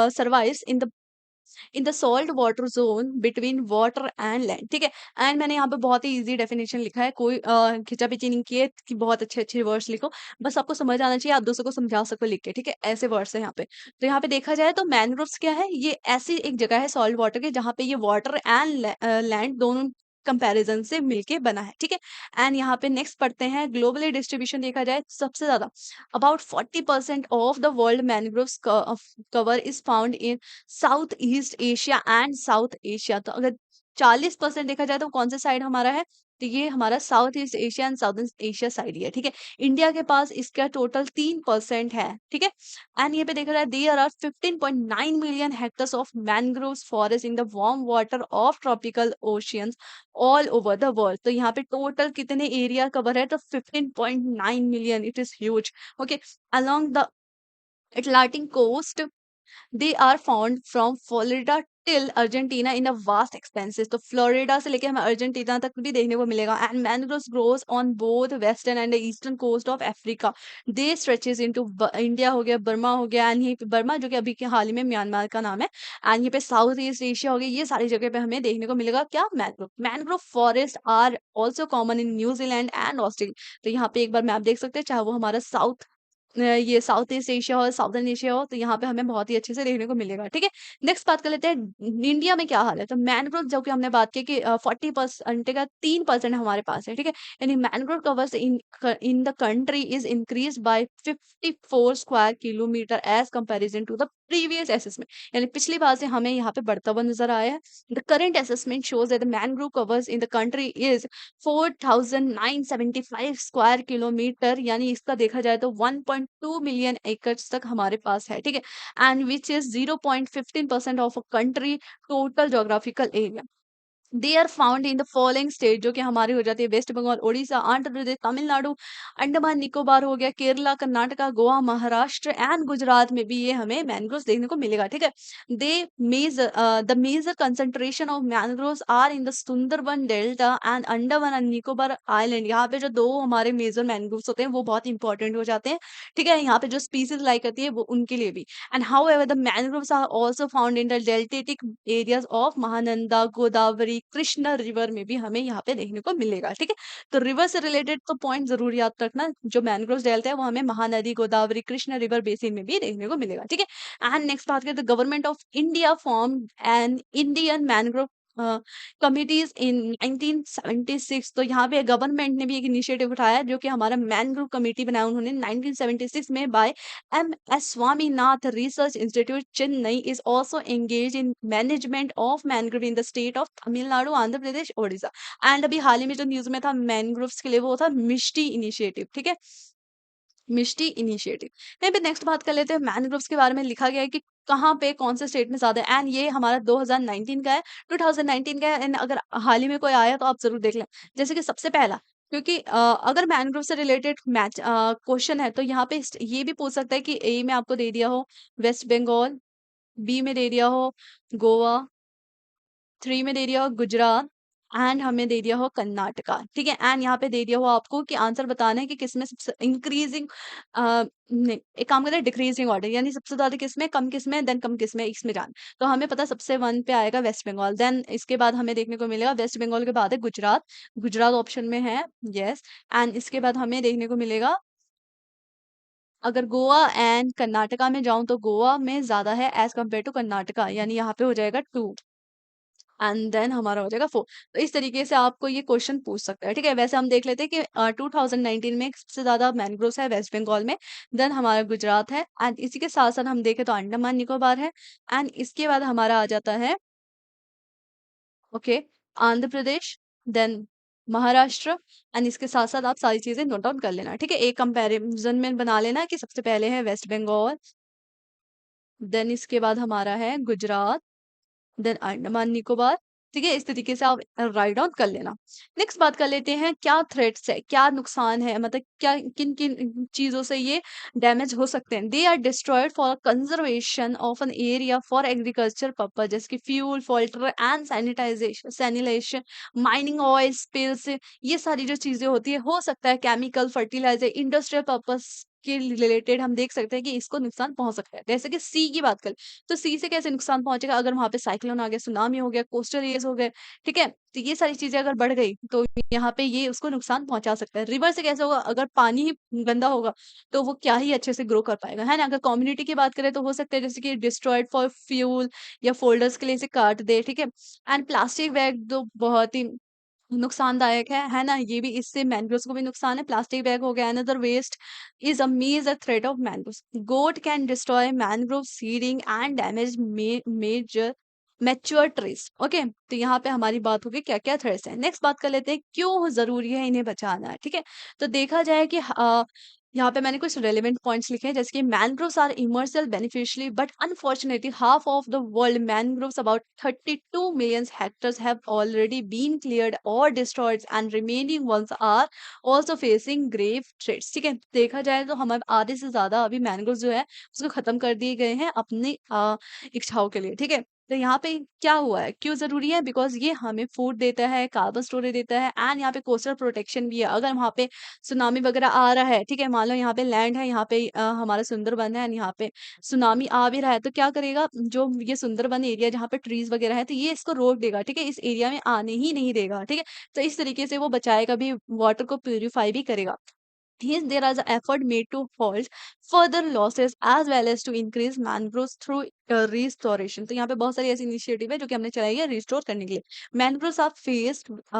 survives in the salt water zone between water and land। ठीक है, एंड मैंने यहाँ पे बहुत ही इजी डेफिनेशन लिखा है, कोई खिंचापिची नहीं की है कि बहुत अच्छे अच्छे वर्ड्स लिखो, बस आपको समझ आना चाहिए, आप दूसरों को समझा सको लिख के। ठीक है, ऐसे वर्ड्स है यहाँ पे। तो यहाँ पे देखा जाए तो मैनग्रोव्स क्या है, ये ऐसी एक जगह है सॉल्ट वाटर की जहाँ पे ये वाटर एंड लैंड दोनों कंपैरिजन से मिलके बना है। ठीक है, एंड यहाँ पे नेक्स्ट पढ़ते हैं, ग्लोबली डिस्ट्रीब्यूशन देखा जाए सबसे ज्यादा about 40% of the world mangroves cover is found in south East Asia and south Asia. तो अगर 40% देखा जाए तो कौन सा साइड हमारा है, तो ये हमारा South East Asia and southern Asia side ही है, ठीक है। इंडिया के पास इसका टोटल 3% है, ठीक है। एंड ये पे देखा जाए there are 15.9 million hectares of mangroves forest in the warm water of tropical oceans all over the world. तो यहाँ पे टोटल कितने एरिया कवर है, तो 15.9 million, it is huge. Okay, along the Atlantic coast they are found from Florida till Argentina in a vast expanses. तो फ्लोरिडा से लेके हमें अर्जेंटीना तक भी देखने को मिलेगा। And mangroves grows on both western and eastern coast of Africa. They stretches into India हो गया, बर्मा हो गया, एंड यहीं पे बर्मा जो कि अभी के हाल ही में म्यांमार का नाम है, एंड यहीं पे साउथ ईस्ट एशिया हो गया, ये सारी जगह पे हमें देखने को मिलेगा क्या, mangrove. Mangrove forest are also common in New Zealand and Australia. तो यहाँ पे एक बार मैप देख सकते हैं, चाहे वो हमारा ये साउथ ईस्ट एशिया हो, साउदर्न एशिया हो, तो यहाँ पे हमें बहुत ही अच्छे से देखने को मिलेगा, ठीक है। नेक्स्ट बात कर लेते हैं इंडिया में क्या हाल है। तो मैंग्रोव जो कि हमने बात की कि 40% का 3% हमारे पास है, ठीक है। यानी mangrove covers in the country is increase by 54 square kilometre as comparison to the previous assessment. यानी पिछली बार से हमें यहाँ पे बढ़ता हुआ नजर आया है। The current assessment shows that the mangrove covers in the country is 4,975 square kilometre, यानी इसका देखा जाए तो 1.2 मिलियन एकड़ तक हमारे पास है, ठीक है। And which is 0.15% of a country total geographical area. They are found in the following state, जो कि हमारी हो जाती है वेस्ट बंगाल, उड़ीसा, आंध्र प्रदेश, तमिलनाडु, अंडमान निकोबार हो गया, केरला, कर्नाटका, गोवा, महाराष्ट्र एंड गुजरात में भी ये हमें मैंग्रोव्स देखने को मिलेगा, ठीक है। They major the major concentration of mangroves are in the Sundarban delta and Andaman and Nicobar island. यहाँ पे जो दो हमारे मेजर मैंग्रोव्स होते हैं वो बहुत इंपॉर्टेंट हो जाते हैं, ठीक है। यहाँ पे जो स्पीसीज लाई करती है वो उनके लिए भी। And however the mangroves are also found in the deltaic areas of Mahananda, Godavari, Krishna river में भी हमें यहाँ पे देखने को मिलेगा, ठीक है। तो रिवर से रिलेटेड तो पॉइंट जरूर याद रखना, जो मैंग्रोव्स डेल्टा है वो हमें महानदी, गोदावरी, कृष्णा रिवर बेसिन में भी देखने को मिलेगा, ठीक है। एंड नेक्स्ट बात करें तो government of India form an Indian mangrove committees in 1976। तो यहाँ पे गवर्नमेंट ने भी एक इनिशिएटिव उठाया जो कि हमारा मैनग्रोव कमेटी बनाया उन्होंने 1976 में by M S Swaminath research institute Chennai is also engage in management of mangrove in the state of Tamil Nadu, Andhra Pradesh, Odisha. And अभी हाल ही में जो न्यूज में था मैनग्रोव्स के लिए वो था मिष्टी इनिशिएटिव, ठीक है, मिष्टी इनिशिएटिव। नहीं पे नेक्स्ट बात कर लेते हैं मैनग्रोव्स के बारे में। लिखा गया है कि कहाँ पे कौन से स्टेट में ज्यादा है, एंड ये हमारा 2019 का है, 2019 का है। एंड अगर हाल ही में कोई आया तो आप जरूर देख लें। जैसे कि सबसे पहला, क्योंकि अगर मैनग्रोव से रिलेटेड मैच क्वेश्चन है तो यहाँ पे ये भी पूछ सकता है कि ए में आपको दे दिया हो वेस्ट बंगाल, बी में दे दिया हो गोवा, 3 में दे दिया हो गुजरात, एंड हमें दे दिया हो कर्नाटका, ठीक है। एंड यहाँ पे दे दिया हो आपको कि आंसर बताना है कि किसमें सबसे इंक्रीजिंग, नहीं एक काम करते हैं डिक्रीजिंग ऑर्डर, यानी सबसे ज्यादा किसमें, कम किसमें, देन कम किसमें, इसमें जान। तो हमें पता सबसे 1 पे आएगा वेस्ट बंगाल, देन इसके बाद हमें देखने को मिलेगा वेस्ट बंगाल के बाद है गुजरात, गुजरात ऑप्शन में है, यस। एंड इसके बाद हमें देखने को मिलेगा, अगर गोवा एंड कर्नाटका में जाऊं तो गोवा में ज्यादा है एज कम्पेयर टू कर्नाटका, यानी यहाँ पे हो जाएगा 2, एंड देन हमारा हो जाएगा 4। तो इस तरीके से आपको ये क्वेश्चन पूछ सकता है, ठीक है। वैसे हम देख लेते हैं कि 2019 में सबसे ज्यादा मैनग्रोव्स है वेस्ट बंगाल में, देन हमारा गुजरात है, एंड इसी के साथ साथ हम देखें तो अंडमान निकोबार है, एंड इसके बाद हमारा आ जाता है, okay, Andhra Pradesh, then Maharashtra. And इसके साथ साथ आप सारी चीजें नोट डाउन कर लेना, ठीक है। एक कंपैरिजन में बना लेना कि सबसे पहले है वेस्ट बंगाल, देन इसके बाद हमारा है गुजरात, देन अंडमान निकोबार, ठीक है। इस तरीके से आप राइट डाउन कर लेना। नेक्स्ट बात कर लेते हैं क्या थ्रेट्स है, क्या नुकसान है, मतलब क्या किन किन चीजों से ये डैमेज हो सकते हैं। They are destroyed for conservation of an area for agriculture purpose, जैसे कि fuel filter and sanitisation, sanitation, mining oil spills, ये सारी जो चीजें होती है, हो सकता है केमिकल फर्टिलाइजर इंडस्ट्रियल पर्पज के रिलेटेड हम देख सकते हैं कि इसको नुकसान पहुंच सकता है। जैसे कि सी की बात करें तो सी से कैसे नुकसान पहुंचेगा, अगर वहां पे साइक्लोन आ गया, सुनामी हो गया, कोस्टल एरियाज हो गए, ठीक है। तो ये सारी चीजें अगर बढ़ गई तो यहाँ पे ये उसको नुकसान पहुंचा सकता है। रिवर से कैसे होगा, अगर पानी ही गंदा होगा तो वो क्या ही अच्छे से ग्रो कर पाएगा, है ना। अगर कम्युनिटी की बात करें तो हो सकता है जैसे कि डिस्ट्रॉयड फॉर फ्यूल या फोल्डर्स के लिए इसे काट दे, ठीक है। एंड प्लास्टिक बैग तो बहुत ही नुकसानदायक है ना। ये भी इससे मैंग्रोव्स को भी नुकसान है। प्लास्टिक बैग हो गया, another waste is a major threat of mangroves. Goat can destroy mangrove seeding and damage major mature trees. Okay, तो यहाँ पे हमारी बात होगी क्या क्या थ्रेड्स हैं। नेक्स्ट बात कर लेते हैं क्यों जरूरी है इन्हें बचाना। ठीक है, तो देखा जाए कि यहाँ पे मैंने कुछ रेलेवेंट पॉइंट्स लिखे हैं, जैसे कि mangroves are immensely beneficially but unfortunately half of the world mangroves about 32 million hectares have already been cleared और destroyed and remaining ones are also facing grave threats. ठीक है, देखा जाए तो हमारे आधे से ज्यादा अभी मैनग्रोव्स जो है उसको खत्म कर दिए गए हैं अपनी इच्छाओं के लिए। ठीक है, तो यहाँ पे क्या हुआ है, क्यों ज़रूरी है? बिकॉज़ ये हमें फूड देता है, कार्बन स्टोरेज देता है एंड यहाँ पे कोस्टल प्रोटेक्शन भी है। अगर वहाँ पे सुनामी वगैरह आ रहा है, ठीक है, मान लो यहाँ पे लैंड है, यहाँ पे हमारा सुंदरबन है एंड यहाँ पे सुनामी आ भी रहा है, तो क्या करेगा जो ये सुंदरबन एरिया जहाँ पे ट्रीज़ वगैरह है, तो ये इसको रोक देगा, ठीक है? इस एरिया में आने ही नहीं देगा, ठीक है? तो इस तरीके से वो बचाएगा भी, वाटर को प्यूरिफाई भी करेगा। Hence, there is an effort made to halt further losses as well as to increase mangroves through restoration. तो यहाँ पे बहुत सारी ऐसी इनिशिएटिव है जो कि हमने चलाई है रिस्टोर करने के लिए। Mangroves are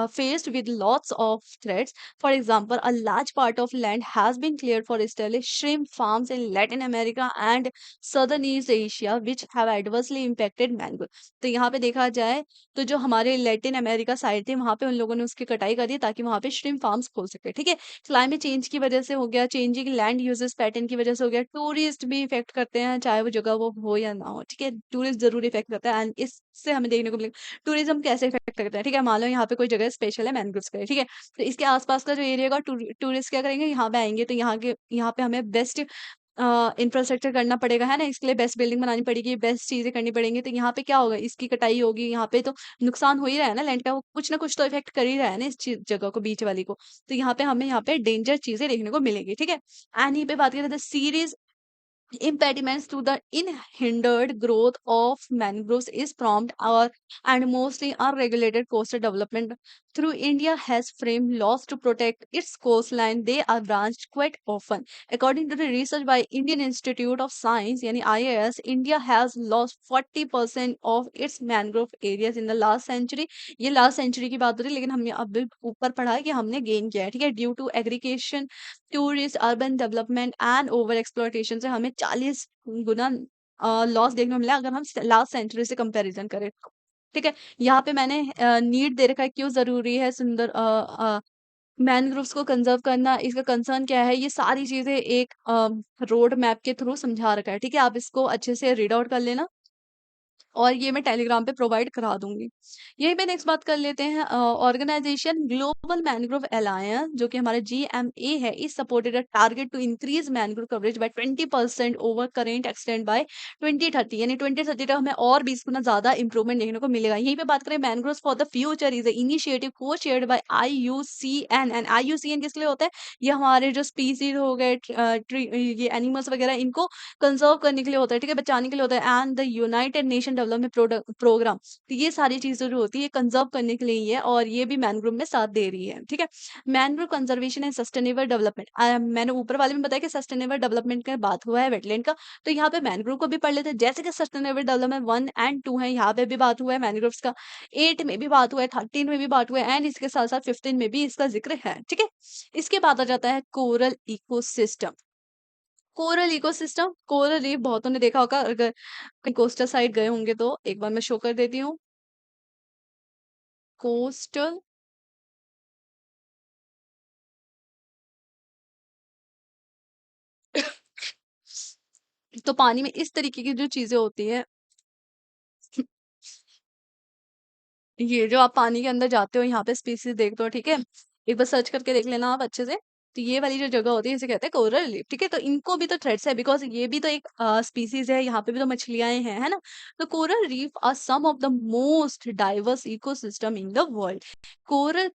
faced with lots of threats. For example, a large part of land has been cleared for established shrimp farms in Latin America and Southern East Asia, which have adversely impacted mangrove. तो यहाँ पे देखा जाए तो जो हमारे लैटिन अमेरिका साइड थे वहां पे उन लोगों ने उसकी कटाई कर दी ताकि वहां पे श्रिम्प फार्म्स खोल सके। ठीक है, क्लाइमेट चेंज की वजह से हो गया, चेंजिंग लैंड यूजेस पैटर्न की वजह से हो गया, टूरिस्ट भी इफेक्ट करते हैं चाहे वो जगह वो हो या ना हो। ठीक है, टूरिस्ट जरूर इफेक्ट करता है एंड इससे हमें देखने को मिलेगा टूरिज्म कैसे इफेक्ट करता है। ठीक है, मान लो यहाँ पे कोई जगह स्पेशल है मैनग्रोव्स का, ठीक है, तो इसके आसपास का जो एरिया का टूरिस्ट क्या करेंगे, यहाँ पे आएंगे, तो यहाँ पे हमें बेस्ट इंफ्रास्ट्रक्चर करना पड़ेगा, है ना? इसके लिए बेस्ट बिल्डिंग बनानी पड़ेगी, बेस्ट चीजें करनी पड़ेंगी, तो यहाँ पे क्या होगा, इसकी कटाई होगी, यहाँ पे तो नुकसान हो ही रहा है ना लैंड का, वो कुछ ना कुछ तो इफेक्ट कर ही रहा है ना इस चीज जगह को, बीच वाली को। तो यहाँ पे हमें यहाँ पे डेंजर चीजें देखने को मिलेगी। ठीक है, एंड यहीं पे बात करें the series impediments to the unhindered growth of mangroves is prompt or and mostly unregulated coastal development through India has framed laws to protect its coastline. They are branched quite often. According to the research by Indian Institute of Science यानी IIS, India has lost 40% of its mangrove areas in the last century. ये last century की बात हो रही है, लेकिन हमने अब ऊपर पढ़ा है कि हमने गेन किया है। ठीक है, due to aggregation, tourist, urban development and over exploitation से हमें 40 गुना लॉस देखने को मिला अगर हम लास्ट सेंचुरी से कंपैरिजन करें तो। ठीक है, यहाँ पे मैंने नीड दे रखा है क्यों जरूरी है सुंदर मैनग्रोव्स को कंजर्व करना, इसका कंसर्न क्या है, ये सारी चीजें एक रोड मैप के थ्रू समझा रखा है। ठीक है, आप इसको अच्छे से रीड आउट कर लेना और ये मैं टेलीग्राम पे प्रोवाइड करा दूंगी। यहीं पे नेक्स्ट बात कर लेते हैं, ऑर्गेनाइजेशन ग्लोबल मैनग्रोव अलायंस जो कि हमारा GMA है, is supported a target to increase mangrove coverage by 20% over current extend by 2030, यानी 2030 तक हमें और 20 गुना ज्यादा इंप्रूवमेंट देखने को मिलेगा। यहीं पे बात करें mangrove for the future is initiative को shared by IUCN and IUCN किस लिए होता है, ये हमारे जो स्पीसीज हो गए ये एनिमल्स वगैरह इनको कंजर्व करने के लिए होता है। ठीक है, बचाने के लिए होता है and the United Nation Development Programme, तो ये सारी चीजें जो होती है कंजर्व करने के लिए ही है और ये भी मैनग्रोव में साथ दे रही है। ठीक है, mangrove conservation and sustainable development, मैंने ऊपर वाले में बताया कि सस्टेनेबल डेवलपमेंट का बात हुआ है वेटलैंड का, तो यहाँ पे मैनग्रोव को भी पढ़ लेते हैं। जैसे कि सस्टेनेबल डेवलपमेंट 1 एंड 2 है, यहाँ पे भी बात हुआ है मैनग्रोव्स का, 8 में भी बात हुआ है, 13 में भी बात हुआ है एंड इसके साथ साथ 15 में भी इसका जिक्र है। ठीक है, इसके बाद आ जाता है coral ecosystem. Coral ecosystem, coral reef बहुतों ने देखा होगा, अगर कहीं कोस्टल साइड गए होंगे तो एक बार मैं शो कर देती हूँ। कोस्टल तो पानी में इस तरीके की जो चीजें होती हैं, ये जो आप पानी के अंदर जाते हो यहाँ पे स्पीसीज देखते हो, ठीक है, एक बार सर्च करके देख लेना आप अच्छे से। तो ये वाली जो जगह होती है इसे कहते हैं कोरल रीफ। ठीक है, तो इनको भी तो थ्रेट्स है बिकॉज ये भी तो एक स्पीसीज है, यहाँ पे भी तो मछलियां हैं, है ना? तो coral reef are some of the most diverse ecosystem in the world. Coral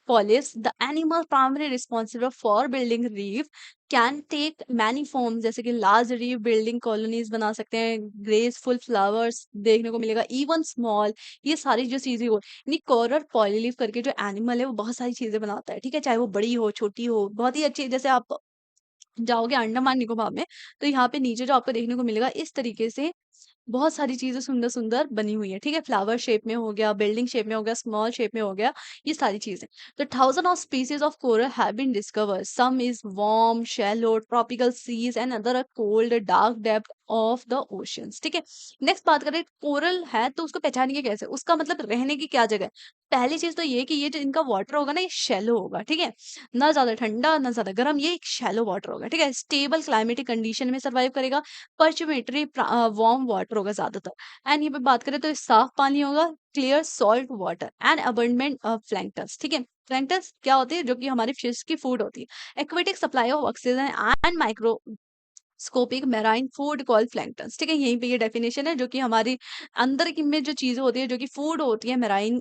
polyps, the animal primarily responsible for building reef, can take many forms, जैसे कि large reef building colonies बना सकते हैं, graceful flowers देखने को मिलेगा, even small, ये सारी जो चीजें हो, यानी कोरल पॉलीलीफ करके जो एनिमल है वो बहुत सारी चीजें बनाता है। ठीक है, चाहे वो बड़ी हो छोटी हो, बहुत ही अच्छी, जैसे आप जाओगे अंडमान निकोबार में तो यहाँ पे नीचे जो आपको देखने को मिलेगा इस तरीके से बहुत सारी चीजें सुंदर सुंदर बनी हुई है। ठीक है, फ्लावर शेप में हो गया, बिल्डिंग शेप में हो गया, स्मॉल शेप में हो गया, ये सारी चीजें। तो thousand of species of coral have been discovered, some is warm shallow tropical seas and other cold dark depth of the oceans, ठीक है। नेक्स्ट बात करें, कोरल है तो उसको पहचानेंगे कैसे, उसका मतलब रहने की क्या जगह है। पहली चीज तो ये कि ये जो इनका वाटर होगा ना, ये शैलो होगा, ठीक है, ना ज्यादा ठंडा ना ज्यादा गर्म, ये एक शैलो वाटर होगा, ठीक है। स्टेबल क्लाइमेटिक कंडीशन में सर्वाइव करेगा, पर्चुमेटरी वार्म वाटर होगा ज्यादातर। एंड ये पे बात करें तो ये साफ पानी होगा, clear salt water and abundant planktons, ठीक है। प्लैंक्टन्स क्या होती है, जो कि हमारी फिश की फूड होती है। Aquatic supply of oxygen and microscopic marine food called planktons, ठीक है। यहीं पे ये डेफिनेशन है, जो कि हमारी अंदर की में जो चीजें होती है, जो कि फूड होती है मैराइन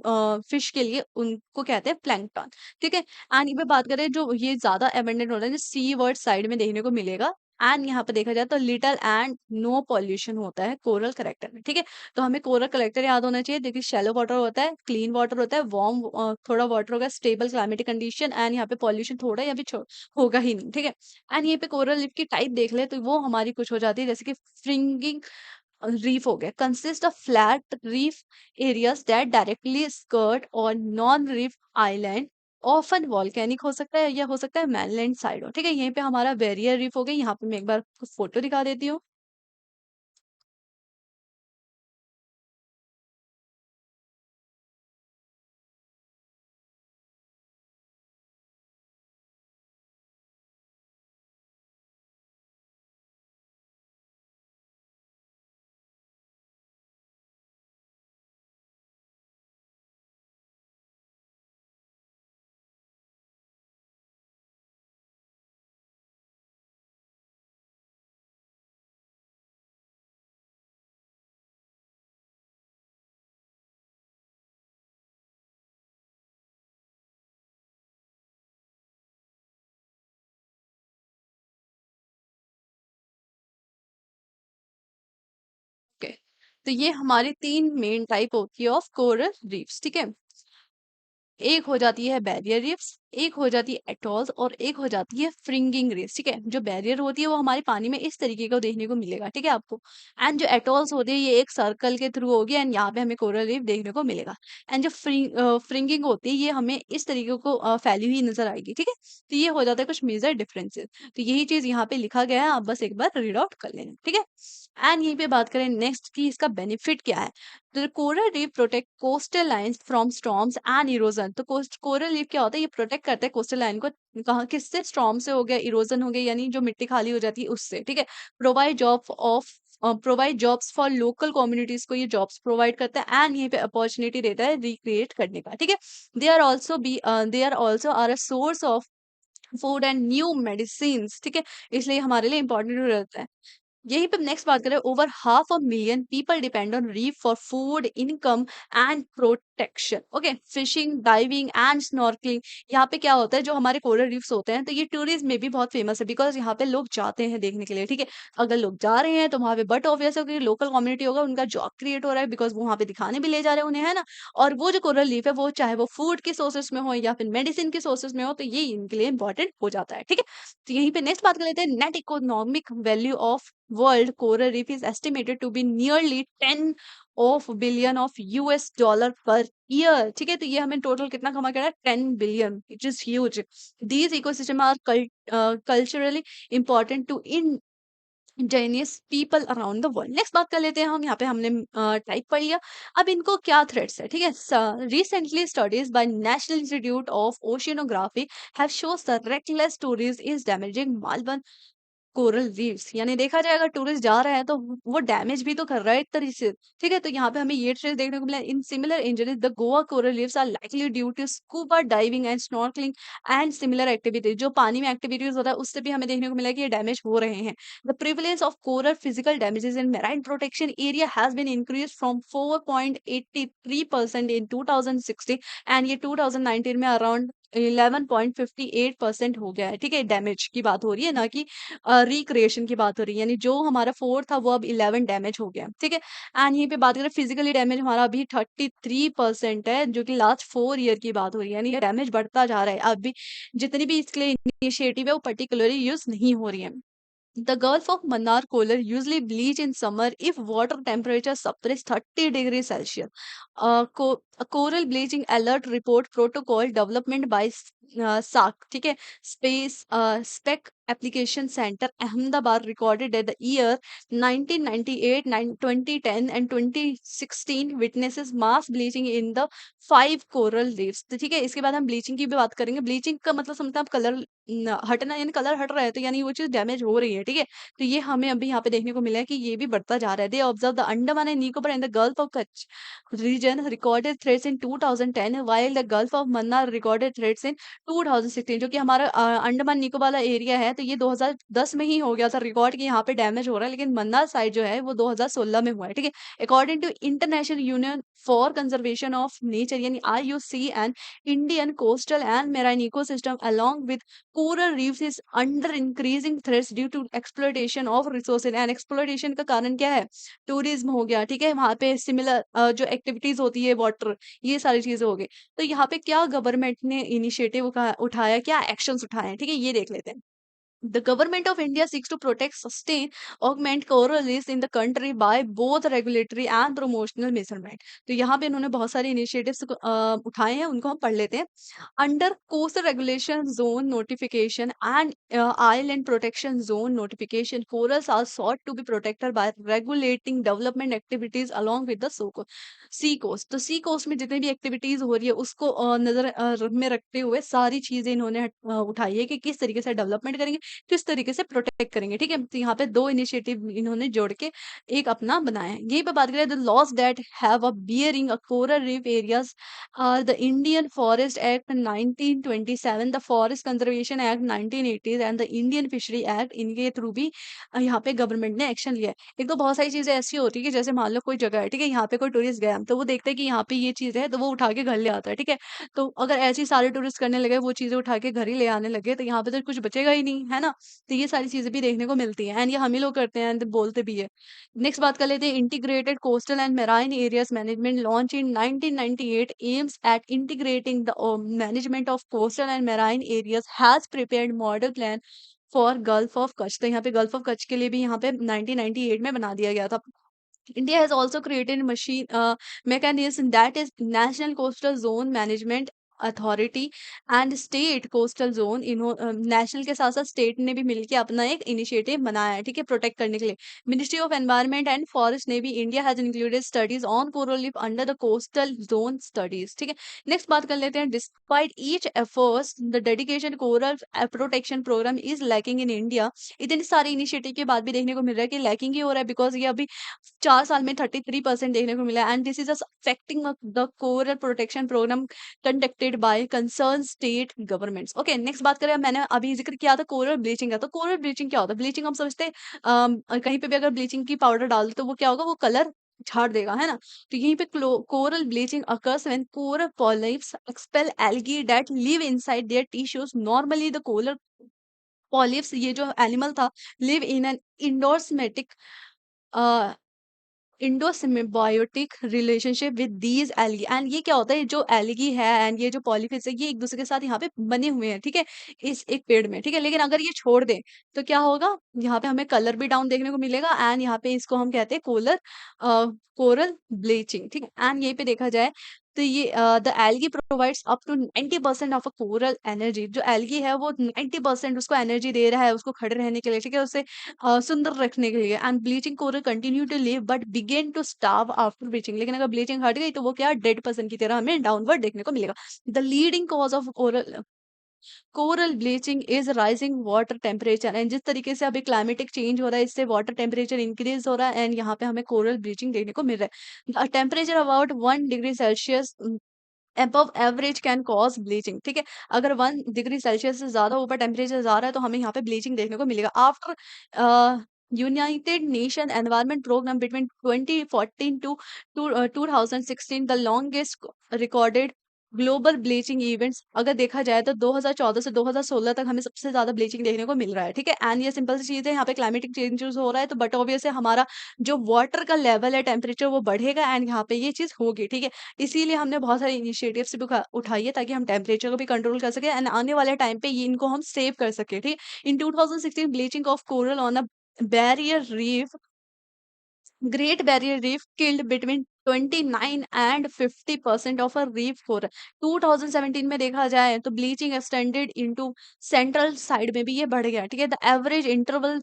फिश के लिए, उनको कहते हैं प्लैंक्टन, ठीक है। एंड ये पे बात करें, जो ये ज्यादा एबंडेंट होता है, जो सी वर्ड साइड में देखने को मिलेगा। एंड यहाँ पे देखा जाए तो लिटल एंड नो पॉल्यूशन होता है कोरल कलेक्टर में, ठीक है। तो हमें कोरल कलेक्टर याद होना चाहिए। देखिए, शैलो वाटर होता है, क्लीन वाटर होता है, वार्म थोड़ा वाटर होगा, स्टेबल क्लाइमेटिक कंडीशन, एंड यहाँ पे पॉल्यूशन थोड़ा या भी होगा ही नहीं, ठीक है। एंड ये पे कोरल रीफ की टाइप देख ले तो वो हमारी कुछ हो जाती है, जैसे कि फ्रिंगिंग रीफ हो गया, consist of flat reef areas that directly skirt और non reef island, often volcanic हो सकता है या हो सकता है मैनलैंड साइड हो, ठीक है। यहीं पे हमारा बैरियर रीफ हो गया। यहाँ पे मैं एक बार आपको फोटो दिखा देती हूँ। ओके, तो ये हमारी तीन मेन टाइप होती है ऑफ कोरल रीफ्स, ठीक है। एक हो जाती है बैरियर रीफ्स, एक हो जाती है एटॉल्स, और एक हो जाती है फ्रिंगिंग रीफ्स, ठीक है। जो बैरियर होती है वो हमारे पानी में इस तरीके का देखने को मिलेगा, ठीक है आपको। एंड जो एटॉल्स होती है ये एक सर्कल के थ्रू होगी, एंड यहाँ पे हमें कोरल रीफ देखने को मिलेगा। एंड जो फ्रिंगिंग होती है ये हमें इस तरीके को फैली हुई नजर आएगी, ठीक है। तो ये हो जाता है कुछ मेजर डिफरेंसेस। तो यही चीज यहाँ पे लिखा गया है, आप बस एक बार रीड आउट कर लेना, ठीक है। एंड यहीं पे बात करें नेक्स्ट की इसका बेनिफिट क्या है। तो coral reef protect coastal lines from storms and erosion. तो कोरल रीफ क्या होता है, ये प्रोटेक्ट करता है कोस्टल लाइन को, कहाँ किससे, स्टॉर्म से हो गया, इरोजन हो गया, यानी जो मिट्टी खाली हो जाती है उससे, ठीक है। Provide provide jobs for local communities को ये जॉब्स प्रोवाइड करता है, एंड यहीं पे अपॉर्चुनिटी देता है रिक्रिएट करने का, ठीक है। They are also are a source of food and new medicine, ठीक है। इसलिए हमारे लिए इंपॉर्टेंट रहता है। यहीं पे नेक्स्ट बात करें, over half a million people depend on reef for food, income and protection, okay. Fishing, diving and snorkelling, यहाँ पे क्या होता है, जो हमारे कोरल रीफ्स होते हैं तो ये टूरिज्म में भी बहुत फेमस है, बिकॉज यहाँ पे लोग जाते हैं देखने के लिए, ठीक है। अगर लोग जा रहे हैं तो वहाँ पे बट ऑब्वियस है कि लोकल कम्युनिटी होगा, उनका जॉब क्रिएट हो रहा है, बिकॉज वो वहाँ पे दिखाने भी ले जा रहे हैं उन्हें, है ना। और वो जो कोरल रीफ है वो चाहे वो फूड के सोर्सेस में हो या फिर मेडिसिन के सोर्सेस में हो, तो ये इनके लिए इंपॉर्टेंट हो जाता है, ठीक है। तो यहीं पे नेक्स्ट बात कर लेते हैं, net economic value of world coral reef is estimated to be nearly 10 of billion of US dollar per year, ठीक है। तो ये हमें टोटल कितना कमा कर रहा है, 10 billion, which is huge. These ecosystem are culturally important to indigenous people around the world. Next बात कर लेते हैं हम, यहाँ पे हमने टाइप पढ़ लिया। अब इनको क्या थ्रेट्स है, ठीक है। Recently studies by National Institute of Oceanography have shows the reckless tourism is damaging Malvan coral reefs, यानी देखा जाए अगर टूरिस्ट जा रहा है तो वो डैमेज भी तो कर रहा है एक तरीके से, ठीक है। तो यहाँ पे हमें ये ट्रेस देखने को मिला, in similar injuries the Goa coral reefs are likely due to scuba diving and snorkelling and similar activities. जो पानी में एक्टिविटीज होता है उससे भी हमें देखने को मिला कि ये डैमेज हो रहे हैं। The prevalence of coral physical damages in marine protection area has been increase from 4.83% in 2016, and ये 2019 में अराउंड 11.58% हो गया है, ठीक है। डैमेज की बात हो रही है, ना कि रिक्रिएशन की बात हो रही है, यानी जो हमारा 4 था वो अब 11 डैमेज हो गया, ठीक है। एंड यहीं पे बात करें फिजिकली डैमेज हमारा अभी 33% है, जो कि लास्ट 4 ईयर की बात हो रही है, यानी डैमेज बढ़ता जा रहा है। अभी जितनी भी इसके लिए इनिशिएटिव है वो पर्टिकुलरली यूज नहीं हो रही है। The Gulf of Mannar Kolar usually bleach in summer if water temperature suppresses 30 degrees Celsius. A coral bleaching alert report protocol development by SAC, ठीक है, space spec application centre Ahmedabad recorded at the year 1998, 2010 and 2016 witnesses mass bleaching in the 5 coral reefs. तो ठीक है, इसके बाद हम ब्लीचिंग की भी बात करेंगे। ब्लीचिंग का मतलब समझते हैं आप, कलर हटना, यानी कलर हट रहा है तो यानी वो चीज डैमेज हो रही है, ठीक है। तो ये हमें अभी यहाँ पे देखने को मिला है कि ये भी बढ़ता जा रहा है। They observe the Andaman and Nicobar and the gulf of Kutch region recorded threats in 2010 while the Gulf of Mannar recorded threats in 2016। जो कि हमारा अंडमान निकोबार वाला एरिया है, तो ये 2010 में ही हो गया था रिकॉर्ड कि यहाँ पे डैमेज हो रहा है, लेकिन मन्नार साइड जो है वो 2016 में हुआ है, ठीक है। According to International Union for conservation of Nature यानी IUC and Indian coastal and marine ecosystem along with coral reefs is under increasing threats due to exploitation of resources। And exploitation का कारण क्या है? टूरिज्म हो गया, ठीक है, वहाँ पे सिमिलर जो एक्टिविटीज होती है वाटर, ये सारी चीजें हो गई। तो यहाँ पे क्या गवर्नमेंट ने इनिशिएटिव उठाया, क्या एक्शंस उठाए हैं, ठीक है, ये देख लेते हैं। The government of India seeks to protect, sustain, augment coral reefs in the country by both regulatory and promotional measurement। तो यहाँ पे इन्होंने बहुत सारे इनिशिएटिव्स उठाए हैं, उनको हम पढ़ लेते हैं। Under coastal regulation zone notification and island protection zone notification, corals are sought to be protected by regulating development activities along with the sea coast। तो सी कोस्ट में जितनी भी एक्टिविटीज हो रही है उसको नजर में रखते हुए सारी चीजें इन्होंने उठाई है कि किस तरीके से डेवलपमेंट करेंगे, किस तरीके से प्रोटेक्ट करेंगे, ठीक है। तो यहाँ पे दो इनिशिएटिव इन्होंने जोड़ के एक अपना बनाया है। यहीं पे बात करें, the laws that have a bearing a coral reef areas are the Indian Forest Act 1927, the Forest Conservation Act 1980 and the Indian Fishery Act. इनके थ्रू भी यहाँ पे गवर्नमेंट ने एक्शन लिया है। एक तो बहुत सारी चीजें ऐसी होती है कि जैसे मान लो कोई जगह है, ठीक है, यहाँ पे कोई टूरिस्ट गया तो वो देखता है कि यहाँ पे ये चीज है तो वो उठा के घर ले आता है, ठीक है। तो अगर ऐसे ही सारे टूरिस्ट करने लगे, वो चीजें उठा के घर ही ले आने लगे, तो यहाँ पे तो कुछ बचेगा ही नहीं, है ना। तो ये सारी चीजें भी देखने को मिलती हैं, एंड ये हम ही लोग करते हैं एंड बोलते भी है। नेक्स्ट बात कर लेते हैं, integrated coastal and marine areas management launch in 1998 aims at integrating the management of coastal and marine areas, has prepared model plan for gulf of Kutch. तो यहाँ पे गल्फ ऑफ कच्छ के लिए भी यहाँ पे 1998 में बना दिया गया था। India has also created machine mechanism, that is National Coastal Zone Management authority and state coastal zone. इन्हों नेशनल के साथ साथ स्टेट ने भी मिलकर अपना एक इनिशिएटिव बनाया है, ठीक है, प्रोटेक्ट करने के लिए। Ministry of Environment and Forest ने भी India has included studies on coral reef under the coastal zone studies, ठीक है। नेक्स्ट बात कर लेते हैं, despite each efforts the dedication coral protection programme is lacking in India. इतने सारे इनिशिएटिव के बाद भी देखने को मिल रहा है कि लैकिंग ही हो रहा है, बिकॉज ये अभी 4 साल में 33% देखने को मिला, and this is affecting the coral protection programme conducted by concern state governments. Okay, next बात करें, मैंने अभी जिक्र किया था कोरल ब्लीचिंग का। तो कोरल ब्लीचिंग क्या होता है? ब्लीचिंग हम समझते हैं कहीं पे भी अगर ब्लीचिंग की पाउडर डाल दो तो वो क्या होगा, वो कलर झाड़ देगा, है ना। तो यहीं पे coral bleaching occurs when coral polyps expel algae that live inside their tissues। normally the coral polyps, ये जो एनिमल था, live in an endospermatic endosymbiotic relationship with these algae. And ये क्या होता है, जो एल्गी है एंड ये जो पॉलीफिस है, ये एक दूसरे के साथ यहाँ पे बने हुए हैं, ठीक है, इस एक पेड़ में, ठीक है। लेकिन अगर ये छोड़ दें तो क्या होगा, यहाँ पे हमें कलर भी डाउन देखने को मिलेगा, एंड यहाँ पे इसको हम कहते हैं कोरल ब्लीचिंग, ठीक है। एंड यहीं पे देखा जाए तो ये the algae provides up to 90% of a coral energy. जो एल्गी है वो 90% उसको एनर्जी दे रहा है उसको खड़े रहने के लिए, ठीक है, उसे सुंदर रखने के लिए। And bleaching coral continue to live but begin to starve after bleaching. लेकिन अगर ब्लीचिंग हट गई तो वो क्या, डेड पर्सन की तरह हमें डाउनवर्ड देखने को मिलेगा। The leading cause of coral bleaching is rising water temperature. And जिस तरीके से अभी क्लाइमेटिक चेंज हो रहा है, इससे वाटर टेम्परेचर इंक्रीज हो रहा है, एंड यहाँ पे हमें कोरल ब्लीचिंग देखने को मिल रहा है। Temperature about 1 degree Celsius above average can cause bleaching, ठीक है। अगर 1 डिग्री सेल्सियस से ज्यादा ऊपर टेम्परेचर जा रहा है तो हमें यहाँ पे ब्लीचिंग देखने को मिलेगा। After United Nation Environment Programme between 2014 to 2016, the longest recorded global bleaching events. अगर देखा जाए तो 2014 से 2016 तक हमें सबसे ज्यादा ब्लीचिंग देखने को मिल रहा है, ठीक है। एंड ये सिंपल सी चीज है, यहाँ पे क्लाइमेटिक चेंजेस हो रहा है, तो बट ऑब्वियस है हमारा जो वाटर का लेवल है, टेम्परेचर, वो बढ़ेगा, एंड यहाँ पे ये चीज होगी, ठीक है। इसीलिए हमने बहुत सारे इनिशिएटिव्स भी उठाई है ताकि हम टेम्परेचर को भी कंट्रोल कर सके, एंड आने वाले टाइम पे ये इनको हम सेव कर सके, ठीक है। इन 2016 bleaching of coral on a barrier reef, great barrier reef killed between 29 and 50% of a reef coral. 2017 में देखा जाए तो bleaching extended into central side में भी ये बढ़ गया, ठीक है। The average interval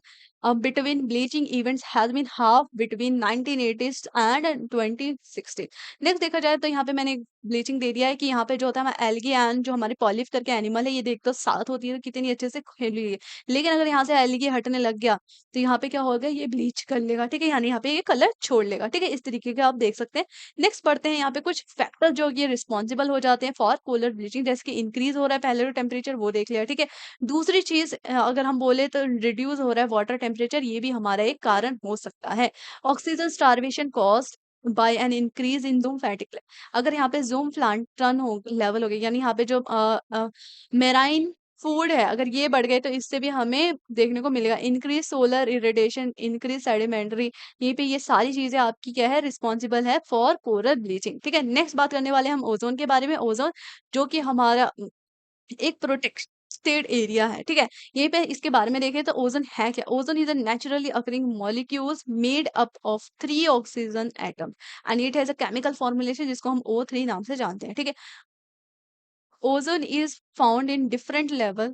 between bleaching events has been half between 1980s and 2016। Next देखा जाए तो यहाँ पे मैंने ब्लीचिंग दे दिया है कि यहाँ पे जो होता है हमारा एल्गी एंड जो हमारे पॉलिफ करके एनिमल है, ये देख तो साथ होती है तो कितनी अच्छे से खेली हुई है, लेकिन अगर यहाँ से एल्गी हटने लग गया तो यहाँ पे क्या होगा, ये ब्लीच कर लेगा, ठीक है, यानी यहाँ पे ये कलर छोड़ लेगा, ठीक है, इस तरीके का आप देख सकते हैं। नेक्स्ट पढ़ते हैं यहाँ पे कुछ फैक्टर जो ये रिस्पॉन्सिबल हो जाते हैं फॉर पोलर ब्लीचिंग, जैसे कि इंक्रीज हो रहा है पहले तो टेम्परेचर, वो देख लिया, ठीक है। दूसरी चीज अगर हम बोले तो रिड्यूस हो रहा है वाटर टेम्परेचर, ये भी हमारा एक कारण हो सकता है। Oxygen starvation cause by an increase in zoom फैटिक। अगर यहाँ पे जूम प्लांटन हो लेवल हो गया, यानी यहाँ पे जो मेराइन फूड है अगर ये बढ़ गए तो इससे भी हमें देखने को मिलेगा increase solar irradiation, increase sedimentary, ये पे ये सारी चीजें आपकी क्या है, रिस्पॉन्सिबल है फॉर कोरल ब्लीचिंग, ठीक है। नेक्स्ट बात करने वाले हम ओजोन के बारे में। ओजोन जो कि हमारा एक प्रोटेक्टेड एरिया है, ठीक है। यहीं पे इसके बारे में देखें तो ओजोन है क्या। Ozone is a naturally occurring molecules made up of 3 oxygen atom and it has a chemical formulation जिसको हम O3 नाम से जानते हैं, ठीक है। Ozone is found in different level.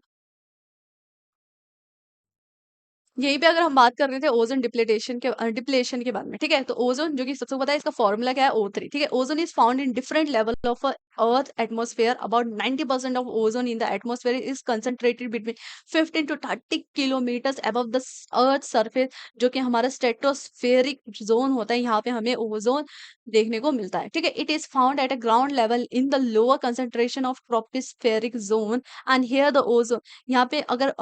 यहीं पे अगर हम बात कर रहे थे ओजोन डिप्लेशन के बारे में, ठीक है, तो ओजोन जो कि सबसे पता है इसका फॉर्मूला क्या है, O3, ठीक है। Ozone is found in different level of earth atmosphere. About 90% of ozone in the atmosphere is concentrated between 15 to 30 kilometres above the earth surface, जो कि हमारा स्ट्रेटोस्फेरिक जोन होता है, यहाँ पे हमें ओजोन देखने को मिलता है, ठीक है। It is found at a ground level in the lower concentration of tropospheric zone and here the ozone, यहाँ पे अगर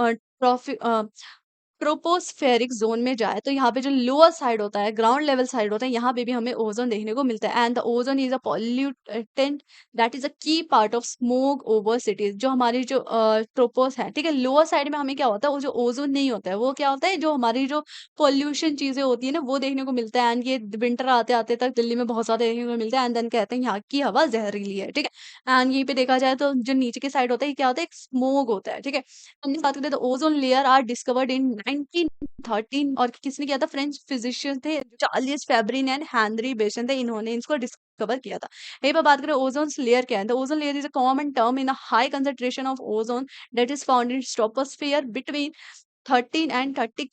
ट्रोपोस्फेरिक जोन में जाए तो यहाँ पे जो लोअर साइड होता है, ग्राउंड लेवल साइड होता है, यहाँ पे भी हमें ओजोन देखने को मिलता है। And the ozone is a pollutant that is a key part of smoke over cities. जो हमारी जो ट्रोपोस है, ठीक है, लोअर साइड में हमें क्या होता है, वो जो ओजोन नहीं होता है, वो क्या होता है, जो हमारी जो पॉल्यूशन चीजें होती है ना, वो देखने को मिलता है। एंड ये विंटर आते आते तक दिल्ली में बहुत ज्यादा देखने को मिलता है, एंड देन कहते हैं यहाँ की हवा जहरीली है, ठीक है। एंड यहीं पे देखा जाए तो जो नीचे की साइड होता है, ये क्या होता है, एक स्मोक होता है, ठीक है। हमने बात करें तो ozone layer are discovered in 1913, और किसने किया था, फ्रेंच फिजिशियन थे Charles Fabrin and Henri Buisson थे, इन्होंने इसको डिस्कवर किया था। यहीं पर बात करें ओजोन लेयर क्या है, तो ozone layer is a common term in a high concentration of ozone that is found in stratosphere between 13 and 30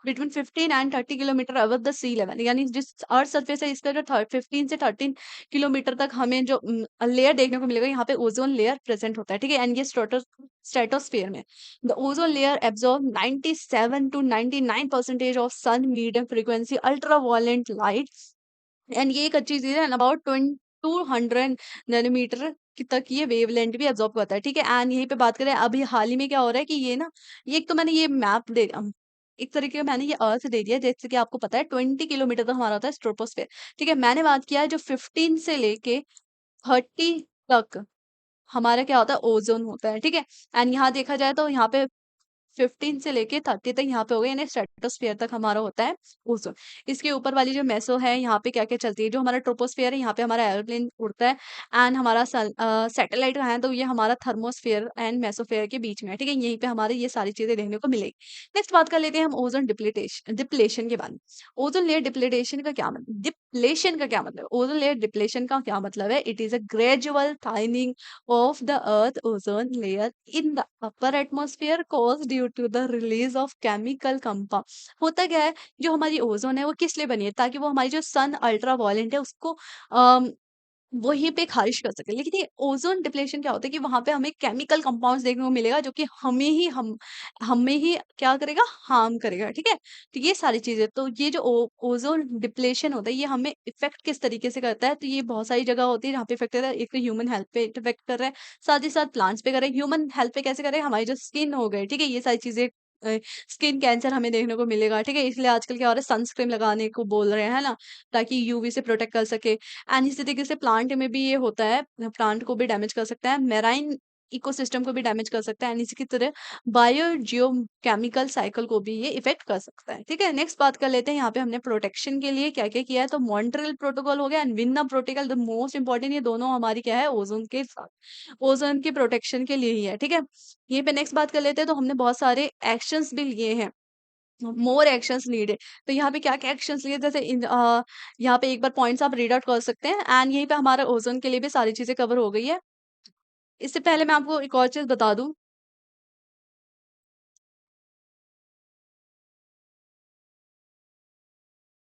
between 15 and 30 kilometre above the sea level, यानी जिस अर्थ सरफेस है इसका जो 15 से 13 किलोमीटर तक हमें जो लेयर देखने को मिलेगा, यहाँ पे ओजोन लेयर प्रेजेंट होता है, ठीक है। एंड ये स्ट्रेटोस्फेयर में the ozone layer absorb 97 to 99% of sun medium frequency ultraviolet light, and ये एक अच्छी चीज है, अबाउट 200 नैनोमीटर की तक ये वेवलेंथ भी एब्जॉर्ब करता है, ठीक है। एंड यहीं पे बात करें अभी हाल ही में क्या हो रहा है कि ये ना, ये एक तो मैंने ये मैप दे एक तरीके का मैंने ये अर्थ दे दिया, जैसे कि आपको पता है 20 किलोमीटर तक हमारा होता है स्ट्रोपोस्फेयर, ठीक है। मैंने बात किया है जो 15 से लेके 30 तक हमारा क्या होता है, ओजोन होता है, ठीक है। एंड यहाँ देखा जाए तो यहाँ पे 15 से लेके 30 तक यहाँ पे हो गए, यानी स्ट्रेटोस्फेयर तक हमारा होता है ओजोन। इसके ऊपर वाली जो मेसो है, यहाँ पे क्या क्या चलती है, जो हमारा ट्रोपोस्फेयर है, यहाँ पे हमारा एरोप्लेन उड़ता है। एंड हमारा सैटेलाइट है तो ये हमारा थर्मोस्फेयर एंड मेसोफेयर के बीच में है, ठीक है। यहीं पे हमारे ये सारी चीजें देखने को मिलेगी। नेक्स्ट बात कर लेते हैं हम ओजोन डिप्लेशन के बारे में। ओजोन लेयर डिप्लेशन का क्या मतलब, डिप्लेशन का क्या मतलब, ओजोन लेयर डिप्लेशन का क्या मतलब है, it is a gradual thinning of the earth ozone layer in the upper atmosphere caused due to the release of chemical compound। होता क्या है, जो हमारी ओजोन है वो किस लिए बनी है, ताकि वो हमारी जो सन अल्ट्रा वायलेंट है उसको वहीं पे खारिज कर सके। लेकिन ये ओजोन डिप्लेशन क्या होता है कि वहां पे हमें केमिकल कंपाउंड्स देखने को मिलेगा जो कि हमें ही क्या करेगा, हार्म करेगा, ठीक है। तो ये सारी चीजें, तो ये जो ओजोन डिप्लेशन होता है ये हमें इफेक्ट किस तरीके से करता है, तो ये बहुत सारी जगह होती है जहाँ पे इफेक्ट करता है। एक तो ह्यूमन हेल्थ पे इफेक्ट कर रहा है, साथ ही साथ प्लांट्स पे कर रहा है। ह्यूमन हेल्थ पे कैसे कर रहा है, हमारी जो स्किन हो गई, ठीक है, ये सारी चीजें स्किन कैंसर हमें देखने को मिलेगा, ठीक है। इसलिए आजकल क्या हो रहा है, सनस्क्रीन लगाने को बोल रहे हैं ना, ताकि यूवी से प्रोटेक्ट कर सके। एंड इसी तरीके से प्लांट में भी ये होता है, प्लांट को भी डैमेज कर सकता है, मेराइन इकोसिस्टम को भी डैमेज कर सकता है, एंड इसी की तरह बायो जियो केमिकल साइकिल को भी ये इफेक्ट कर सकता है, ठीक है। नेक्स्ट बात कर लेते हैं, यहाँ पे हमने प्रोटेक्शन के लिए क्या क्या किया है, तो मॉन्ट्रियल प्रोटोकॉल हो गया and Vienna protocol, the most important, ये दोनों हमारी क्या है, ओजोन के साथ ओजोन की प्रोटेक्शन के लिए ही है, ठीक है। यहीं पे नेक्स्ट बात कर लेते हैं, तो हमने बहुत सारे एक्शंस भी लिए हैं मोर एक्शंस नीडेड। तो यहाँ पे क्या-क्या एक्शंस लिए जैसे यहाँ पे एक बार पॉइंट्स आप रीड आउट कर सकते हैं एंड यहीं पे हमारा ओज़ोन के लिए भी सारी चीज़ें कवर हो गई है। इससे पहले मैं आपको एक और चीज़ बता दूँ,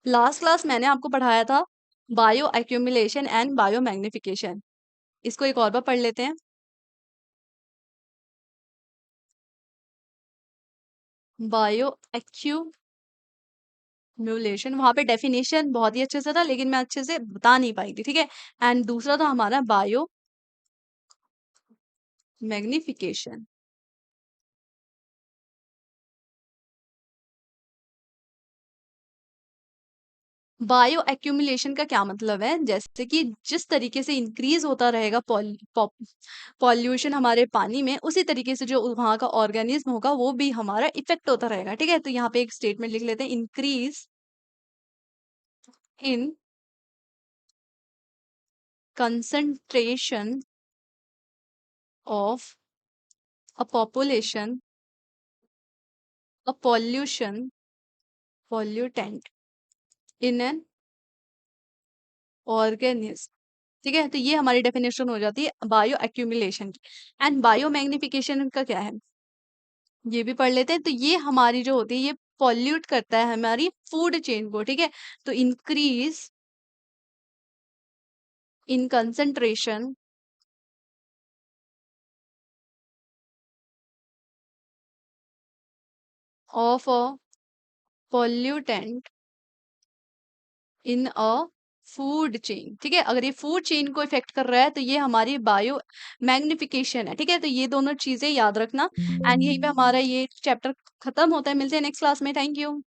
लास्ट क्लास मैंने आपको पढ़ाया था bio accumulation and bio magnification. इसको एक और बार पढ़ लेते हैं। बायो एक्यूमुलेशन वहाँ पे डेफिनिशन बहुत ही अच्छे से था लेकिन मैं अच्छे से बता नहीं पाई थी, ठीक है? एंड दूसरा था हमारा बायो मैग्निफिकेशन। बायो एक्यूमुलेशन का क्या मतलब है? जैसे कि जिस तरीके से इंक्रीज़ होता रहेगा पॉल्यूशन हमारे पानी में, उसी तरीके से जो वहाँ का ऑर्गेनिज़्म होगा, वो भी हमारा इफ़ेक्ट होता रहेगा, ठीक है? तो यहाँ पे एक स्टेटमेंट लिख लेते हैं, increase in concentration of a population, a pollutant in an organism. ठीक है? तो ये हमारी डेफिनेशन हो जाती है बायो एक्यूमुलेशन की। एंड बायो मैग्निफिकेशन का क्या है? ये भी पढ़ लेते हैं। तो ये हमारी जो होती है ये पॉल्यूट करता है हमारी फूड चेन को, ठीक है? तो increase in concentration of a pollutant in a food chain, ठीक है? अगर ये फूड चेन को इफ़ेक्ट कर रहा है तो ये हमारी बायो मैग्निफिकेशन है, ठीक है? तो ये दोनों चीज़ें याद रखना एंड यहीं पे हमारा ये चैप्टर खत्म होता है। मिलते हैं नेक्स्ट क्लास में। Thank you.